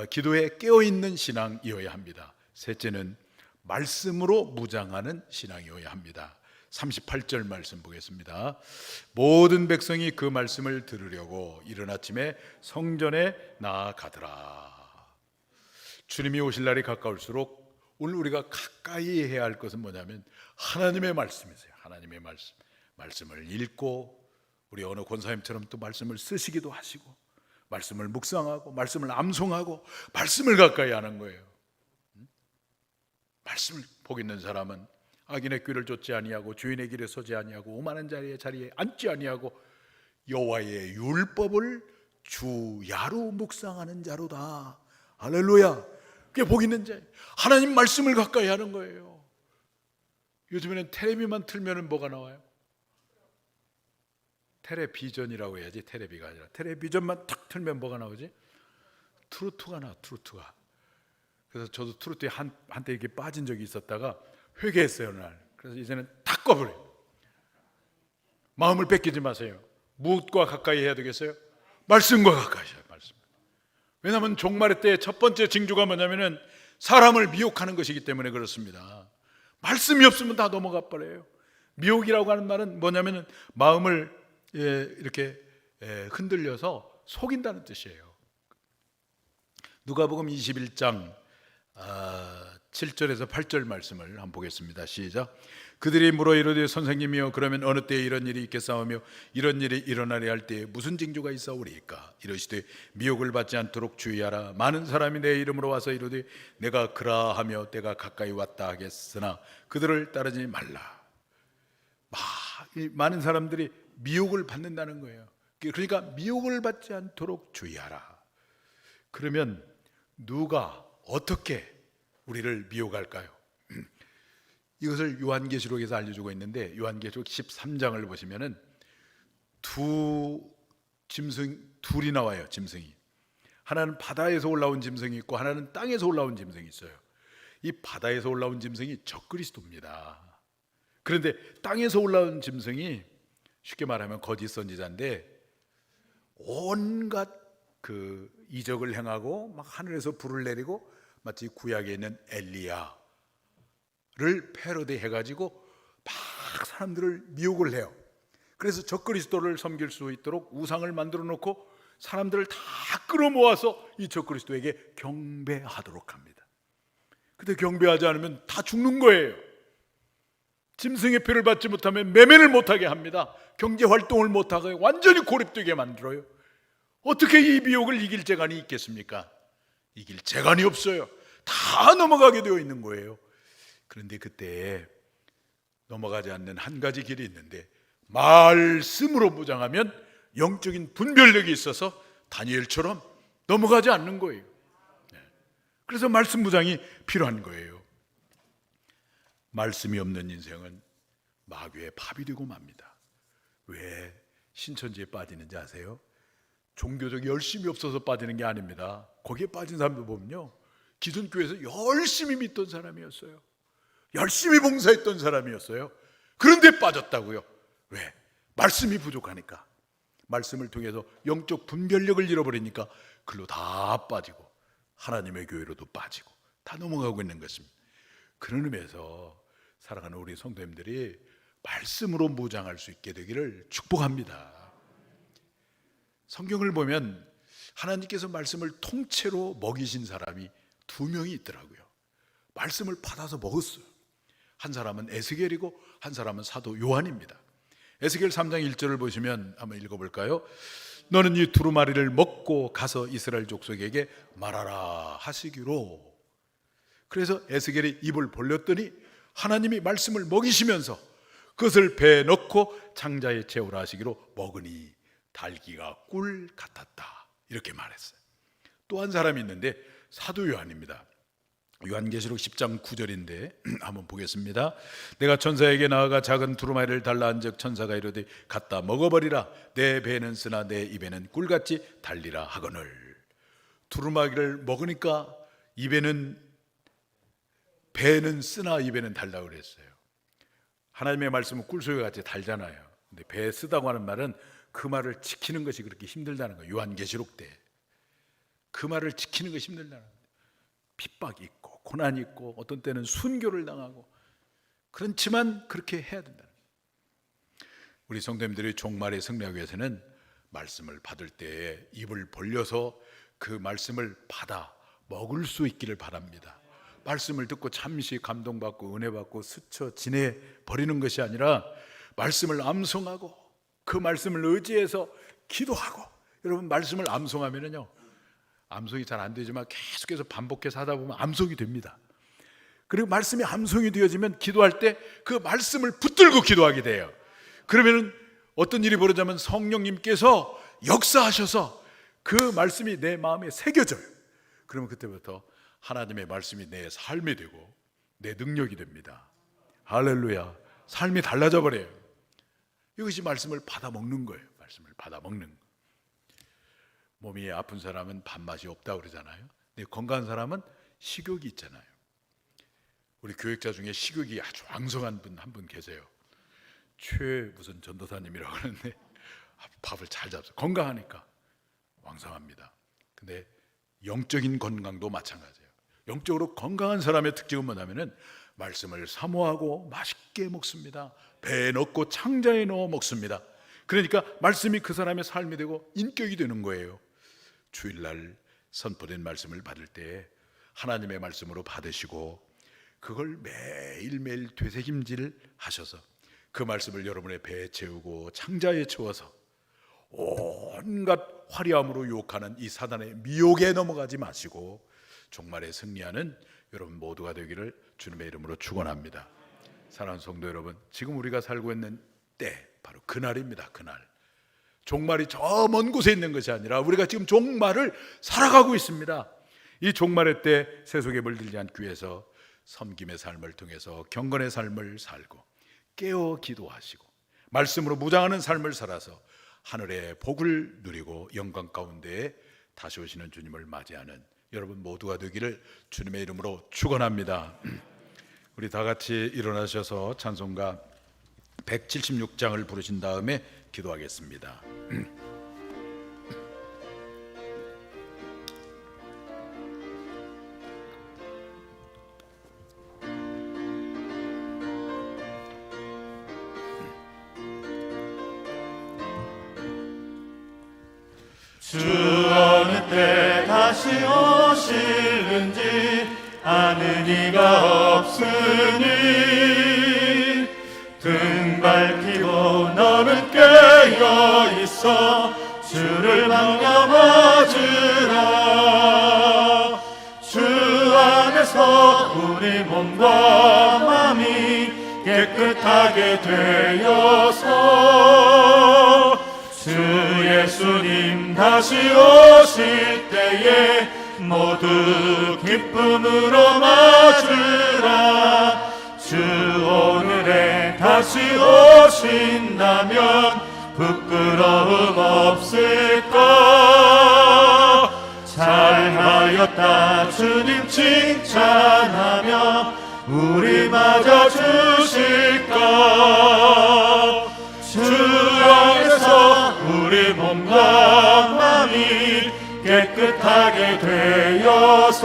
기도에 깨어있는 신앙이어야 합니다. 셋째는 말씀으로 무장하는 신앙이어야 합니다. 38절 말씀 보겠습니다. 모든 백성이 그 말씀을 들으려고 이른 아침에 성전에 나아가더라. 주님이 오실 날이 가까울수록 오늘 우리가 가까이 해야 할 것은 뭐냐면 하나님의 말씀이세요. 하나님의 말씀을 읽고, 우리 어느 권사님처럼 또 말씀을 쓰시기도 하시고, 말씀을 묵상하고, 말씀을 암송하고, 말씀을 가까이 하는 거예요. 말씀을 복 있는 사람은 악인의 꾀를 쫓지 아니하고 주인의 길에 서지 아니하고 오만한 자리에 앉지 아니하고 여호와의 율법을 주야로 묵상하는 자로다. 할렐루야. 그게 복 있는 자예요. 하나님 말씀을 가까이 하는 거예요. 요즘에는 텔레비만 틀면 뭐가 나와요? 텔레비전이라고 해야지, 텔레비가 아니라 텔레비전만 탁 틀면 뭐가 나오지? 트로트가 나와. 트로트가. 그래서 저도 트로트에 한때 이렇게 빠진 적이 있었다가 회개했어요, 날. 그래서 이제는 다 꺼버려요. 마음을 뺏기지 마세요. 무엇과 가까이 해야 되겠어요? 말씀과 가까이 해야 말씀. 왜냐하면 종말의 때 첫 번째 징조가 뭐냐면은 사람을 미혹하는 것이기 때문에 그렇습니다. 말씀이 없으면 다 넘어가 버려요. 미혹이라고 하는 말은 뭐냐면은 마음을 이렇게 흔들려서 속인다는 뜻이에요. 누가복음 21장 7절에서 8절 말씀을 한번 보겠습니다. 시작. 그들이 물어 이르되 선생님이여 그러면 어느 때에 이런 일이 있겠사오며 이런 일이 일어나려 할 때에 무슨 징조가 있사오리이까? 이르시되 미혹을 받지 않도록 주의하라. 많은 사람이 내 이름으로 와서 이르되 내가 그라하며 때가 가까이 왔다 하겠으나 그들을 따르지 말라. 많은 사람들이 미혹을 받는다는 거예요. 그러니까 미혹을 받지 않도록 주의하라. 그러면 누가 어떻게 우리를 미혹할까요? 이것을 요한계시록에서 알려주고 있는데 요한계시록 13장을 보시면은 둘이 나와요. 짐승이. 하나는 바다에서 올라온 짐승이 있고 하나는 땅에서 올라온 짐승이 있어요. 이 바다에서 올라온 짐승이 적그리스도입니다. 그런데 땅에서 올라온 짐승이 쉽게 말하면 거짓 선지자인데 온갖 그 이적을 행하고 막 하늘에서 불을 내리고 마치 구약에 있는 엘리야를 패러디 해가지고 막 사람들을 미혹을 해요. 그래서 적그리스도를 섬길 수 있도록 우상을 만들어 놓고 사람들을 다 끌어모아서 이 적그리스도에게 경배하도록 합니다. 근데 경배하지 않으면 다 죽는 거예요. 짐승의 표를 받지 못하면 매매를 못하게 합니다. 경제활동을 못하게 완전히 고립되게 만들어요. 어떻게 이 미혹을 이길 재간이 있겠습니까? 이길 재간이 없어요. 다 넘어가게 되어 있는 거예요. 그런데 그때 넘어가지 않는 한 가지 길이 있는데 말씀으로 무장하면 영적인 분별력이 있어서 다니엘처럼 넘어가지 않는 거예요. 그래서 말씀 무장이 필요한 거예요. 말씀이 없는 인생은 마귀의 밥이 되고 맙니다. 왜 신천지에 빠지는지 아세요? 종교적 열심이 없어서 빠지는 게 아닙니다. 거기에 빠진 사람들 보면요, 기존 교회에서 열심히 믿던 사람이었어요. 열심히 봉사했던 사람이었어요. 그런데 빠졌다고요. 왜? 말씀이 부족하니까. 말씀을 통해서 영적 분별력을 잃어버리니까 글로 다 빠지고 하나님의 교회로도 빠지고 다 넘어가고 있는 것입니다. 그런 의미에서 살아가는 우리 성도님들이 말씀으로 무장할 수 있게 되기를 축복합니다. 성경을 보면 하나님께서 말씀을 통째로 먹이신 사람이 2명이 있더라고요. 말씀을 받아서 먹었어요. 한 사람은 에스겔이고 한 사람은 사도 요한입니다. 에스겔 3장 1절을 보시면 한번 읽어볼까요? 너는 이 두루마리를 먹고 가서 이스라엘 족속에게 말하라 하시기로. 그래서 에스겔이 입을 벌렸더니 하나님이 말씀을 먹이시면서 그것을 배에 넣고 창자에 채우라 하시기로 먹으니 달기가 꿀 같았다, 이렇게 말했어요. 또 한 사람이 있는데 사도 요한입니다. 요한계시록 10장 9절인데 한번 보겠습니다. 내가 천사에게 나아가 작은 두루마리를 달라 한즉 천사가 이르되 갖다 먹어버리라. 내 배는 쓰나 내 입에는 꿀같이 달리라 하거늘. 두루마리를 먹으니까 배는 쓰나 입에는 달라고 그랬어요. 하나님의 말씀은 꿀소리 같이 달잖아요. 근데 배에 쓰다고 하는 말은 그 말을 지키는 것이 그렇게 힘들다는 거예요. 요한계시록 때 그 말을 지키는 것이 힘들다는 거예요. 핍박이 있고 고난이 있고 어떤 때는 순교를 당하고, 그렇지만 그렇게 해야 된다는 거예요. 우리 성도님들이 종말에 승리하기 위해서는 말씀을 받을 때에 입을 벌려서 그 말씀을 받아 먹을 수 있기를 바랍니다. 말씀을 듣고 잠시 감동받고 은혜받고 스쳐 지내 버리는 것이 아니라 말씀을 암송하고 그 말씀을 의지해서 기도하고. 여러분, 말씀을 암송하면은요, 암송이 잘 안 되지만 계속해서 반복해서 하다 보면 암송이 됩니다. 그리고 말씀이 암송이 되어지면 기도할 때 그 말씀을 붙들고 기도하게 돼요. 그러면 어떤 일이 벌어지면 성령님께서 역사하셔서 그 말씀이 내 마음에 새겨져요. 그러면 그때부터 하나님의 말씀이 내 삶이 되고 내 능력이 됩니다. 할렐루야. 삶이 달라져 버려요. 이것이 말씀을 받아 먹는 거예요. 말씀을 받아 먹는 거. 몸이 아픈 사람은 밥맛이 없다고 그러잖아요. 근데 건강한 사람은 식욕이 있잖아요. 우리 교육자 중에 식욕이 아주 왕성한 분 한 분 계세요. 무슨 전도사님이라고 하는데 밥을 잘 잡아서 건강하니까 왕성합니다. 근데 영적인 건강도 마찬가지예요. 영적으로 건강한 사람의 특징은 뭐냐면은 말씀을 사모하고 맛있게 먹습니다. 배에 넣고 창자에 넣어 먹습니다. 그러니까 말씀이 그 사람의 삶이 되고 인격이 되는 거예요. 주일날 선포된 말씀을 받을 때 하나님의 말씀으로 받으시고 그걸 매일매일 되새김질 하셔서 그 말씀을 여러분의 배에 채우고 창자에 채워서 온갖 화려함으로 유혹하는 이 사단의 미혹에 넘어가지 마시고 종말에 승리하는 여러분 모두가 되기를 주님의 이름으로 축원합니다. 사랑하는 성도 여러분, 지금 우리가 살고 있는 때 바로 그날입니다. 그날. 종말이 저 먼 곳에 있는 것이 아니라 우리가 지금 종말을 살아가고 있습니다. 이 종말의 때 세속에 물들지 않기 위해서 섬김의 삶을 통해서 경건의 삶을 살고 깨어 기도하시고 말씀으로 무장하는 삶을 살아서 하늘의 복을 누리고 영광 가운데에 다시 오시는 주님을 맞이하는 여러분 모두가 되기를 주님의 이름으로 축원합니다. 우리 다 같이 일어나셔서 찬송가 176장을 부르신 다음에 기도하겠습니다. 주 어느 때 다시 오실는지 아는 이가 없으니 등 밝히고 너는 깨어 있어 주를 반겨맞으라. 주 안에서 우리 몸과 마음이 깨끗하게 되어서 주 예수님 다시 오실 때에 모두 기쁨으로 맞으라. 주 오늘에 다시 오신다면 부끄러움 없을까. 잘하였다 주님 칭찬하며 우리 맞아 주실까. 주 안에서 우리 몸과 마음이 깨끗하게 되어서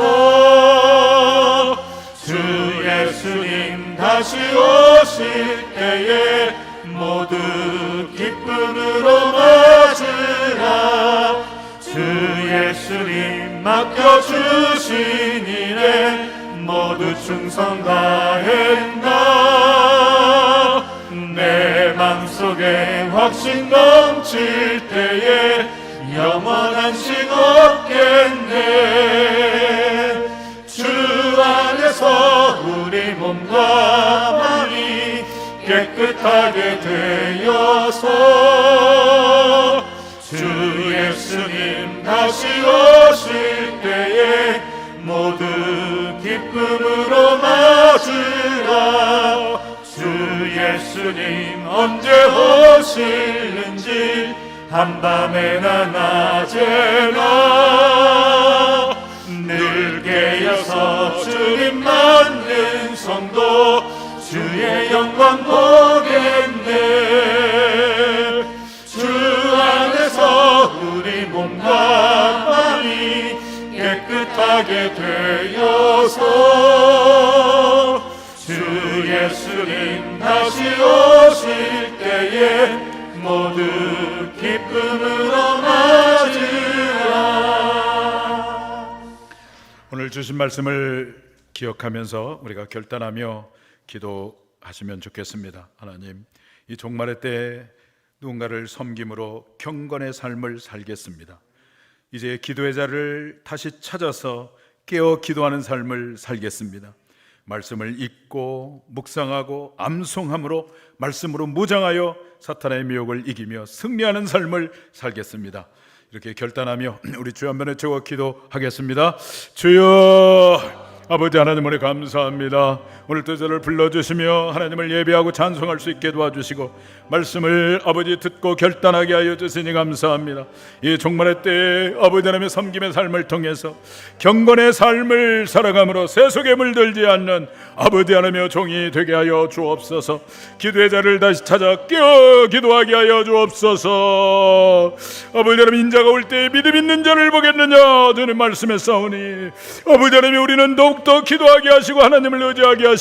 주 예수님 다시 오실 때에 모두 기쁨으로 맞으라. 주 예수님 맡겨주신 일에 모두 충성 다했나. 내 맘속에 확신 넘칠 때에 영원한 식 없겠네. 주 안에서 우리 몸과 마음이 깨끗하게 되어서 주 예수님 다시 오실 때에 모두 기쁨으로 맞으라. 주 예수님 언제 오실는지 한밤에나 낮에나 늘 깨어서 주님 맞는 성도 주의 영광 보겠네. 주 안에서 우리 몸과 마음이 깨끗하게 되어서 주 예수님 다시 오실 때에 모두 기쁨으로 맞으라. 오늘 주신 말씀을 기억하면서 우리가 결단하며 기도하시면 좋겠습니다. 하나님, 이 종말의 때에 누군가를 섬김으로 경건의 삶을 살겠습니다. 이제 기도의 자를 다시 찾아서 깨어 기도하는 삶을 살겠습니다. 말씀을 읽고 묵상하고 암송함으로 말씀으로 무장하여 사탄의 미혹을 이기며 승리하는 삶을 살겠습니다. 이렇게 결단하며 우리 주 한번 외쳐 기도하겠습니다. 주여, 아버지 하나님, 우리 감사합니다. 오늘도 저를 불러주시며 하나님을 예배하고 찬송할 수 있게 도와주시고 말씀을 아버지 듣고 결단하게 하여 주시니 감사합니다. 이 종말의 때에 아버지 하나님의 섬김의 삶을 통해서 경건의 삶을 살아감으로 세속에 물들지 않는 아버지 하나님의 종이 되게 하여 주옵소서. 기도의 자를 다시 찾아 깨어 기도하게 하여 주옵소서. 아버지 하나님, 인자가 올 때에 믿음 있는 자를 보겠느냐 주님 말씀에 싸우니 아버지 하나님, 우리는 더욱더 기도하게 하시고 하나님을 의지하게 하시고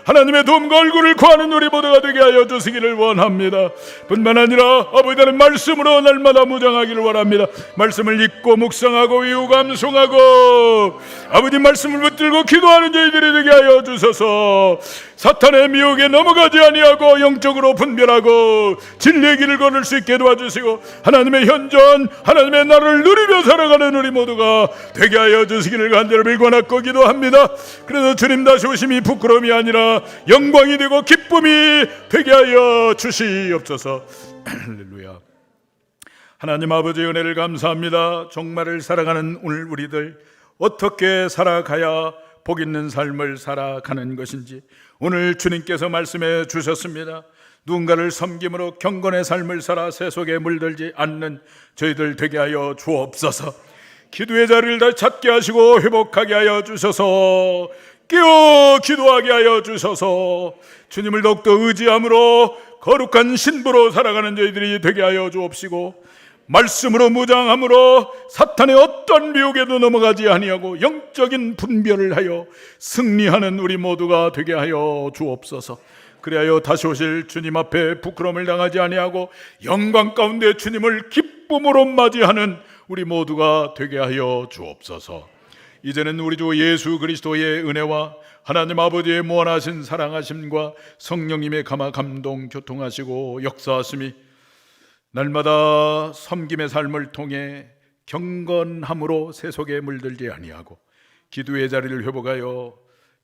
하나님의 도움과 얼굴을 구하는 우리 모두가 되게 하여 주시기를 원합니다. 뿐만 아니라 아버지 하나님 말씀으로 날마다 무장하기를 원합니다. 말씀을 읽고 묵상하고 외우고 감송하고 아버지 말씀을 붙들고 기도하는 저희들이 되게 하여 주소서. 사탄의 미혹에 넘어가지 아니하고 영적으로 분별하고 진리의 길을 걸을 수 있게 도와주시고 하나님의 현존 하나님의 나라를 누리며 살아가는 우리 모두가 되게 하여 주시기를 간절히 빌고나고 기도합니다. 그래서 주님 다시 오심이 부끄러움이 아니라 영광이 되고 기쁨이 되게 하여 주시옵소서. 할렐루야. 하나님 아버지의 은혜를 감사합니다. 종말을 살아가는 오늘 우리들 어떻게 살아가야 복 있는 삶을 살아가는 것인지 오늘 주님께서 말씀해 주셨습니다. 누군가를 섬김으로 경건의 삶을 살아 세속에 물들지 않는 저희들 되게 하여 주옵소서. 기도의 자리를 다 찾게 하시고 회복하게 하여 주셔서 깨어 기도하게 하여 주셔서 주님을 더욱더 의지함으로 거룩한 신부로 살아가는 저희들이 되게 하여 주옵시고 말씀으로 무장함으로 사탄의 어떤 미혹에도 넘어가지 아니하고 영적인 분별을 하여 승리하는 우리 모두가 되게 하여 주옵소서. 그리하여 다시 오실 주님 앞에 부끄러움을 당하지 아니하고 영광 가운데 주님을 기쁨으로 맞이하는 우리 모두가 되게 하여 주옵소서. 이제는 우리 주 예수 그리스도의 은혜와 하나님 아버지의 무한하신 사랑하심과 성령님의 감화 감동 교통하시고 역사하심이 날마다 섬김의 삶을 통해 경건함으로 세속에 물들지 아니하고 기도의 자리를 회복하여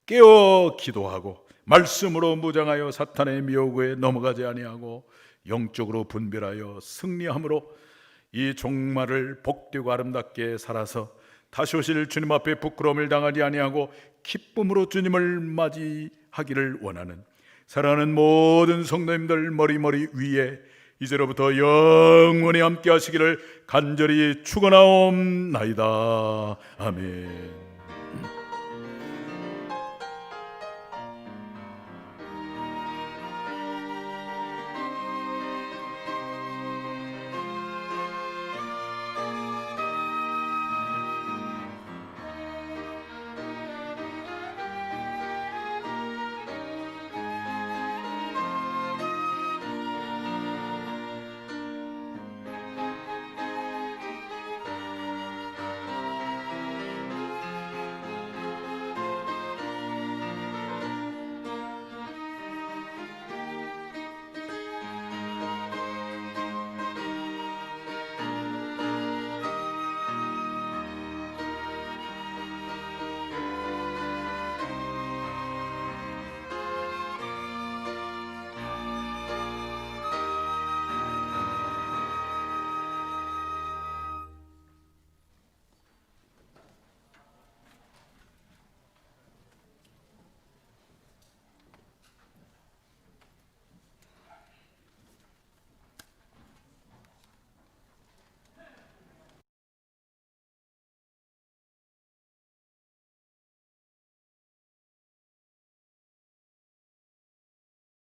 깨어 기도하고 말씀으로 무장하여 사탄의 미혹에 넘어가지 아니하고 영적으로 분별하여 승리함으로 이 종말을 복되고 아름답게 살아서 다시 오실 주님 앞에 부끄러움을 당하지 아니하고 기쁨으로 주님을 맞이하기를 원하는 사랑하는 모든 성도님들 머리머리 위에 이제로부터 영원히 함께 하시기를 간절히 축원하옵나이다. 아멘.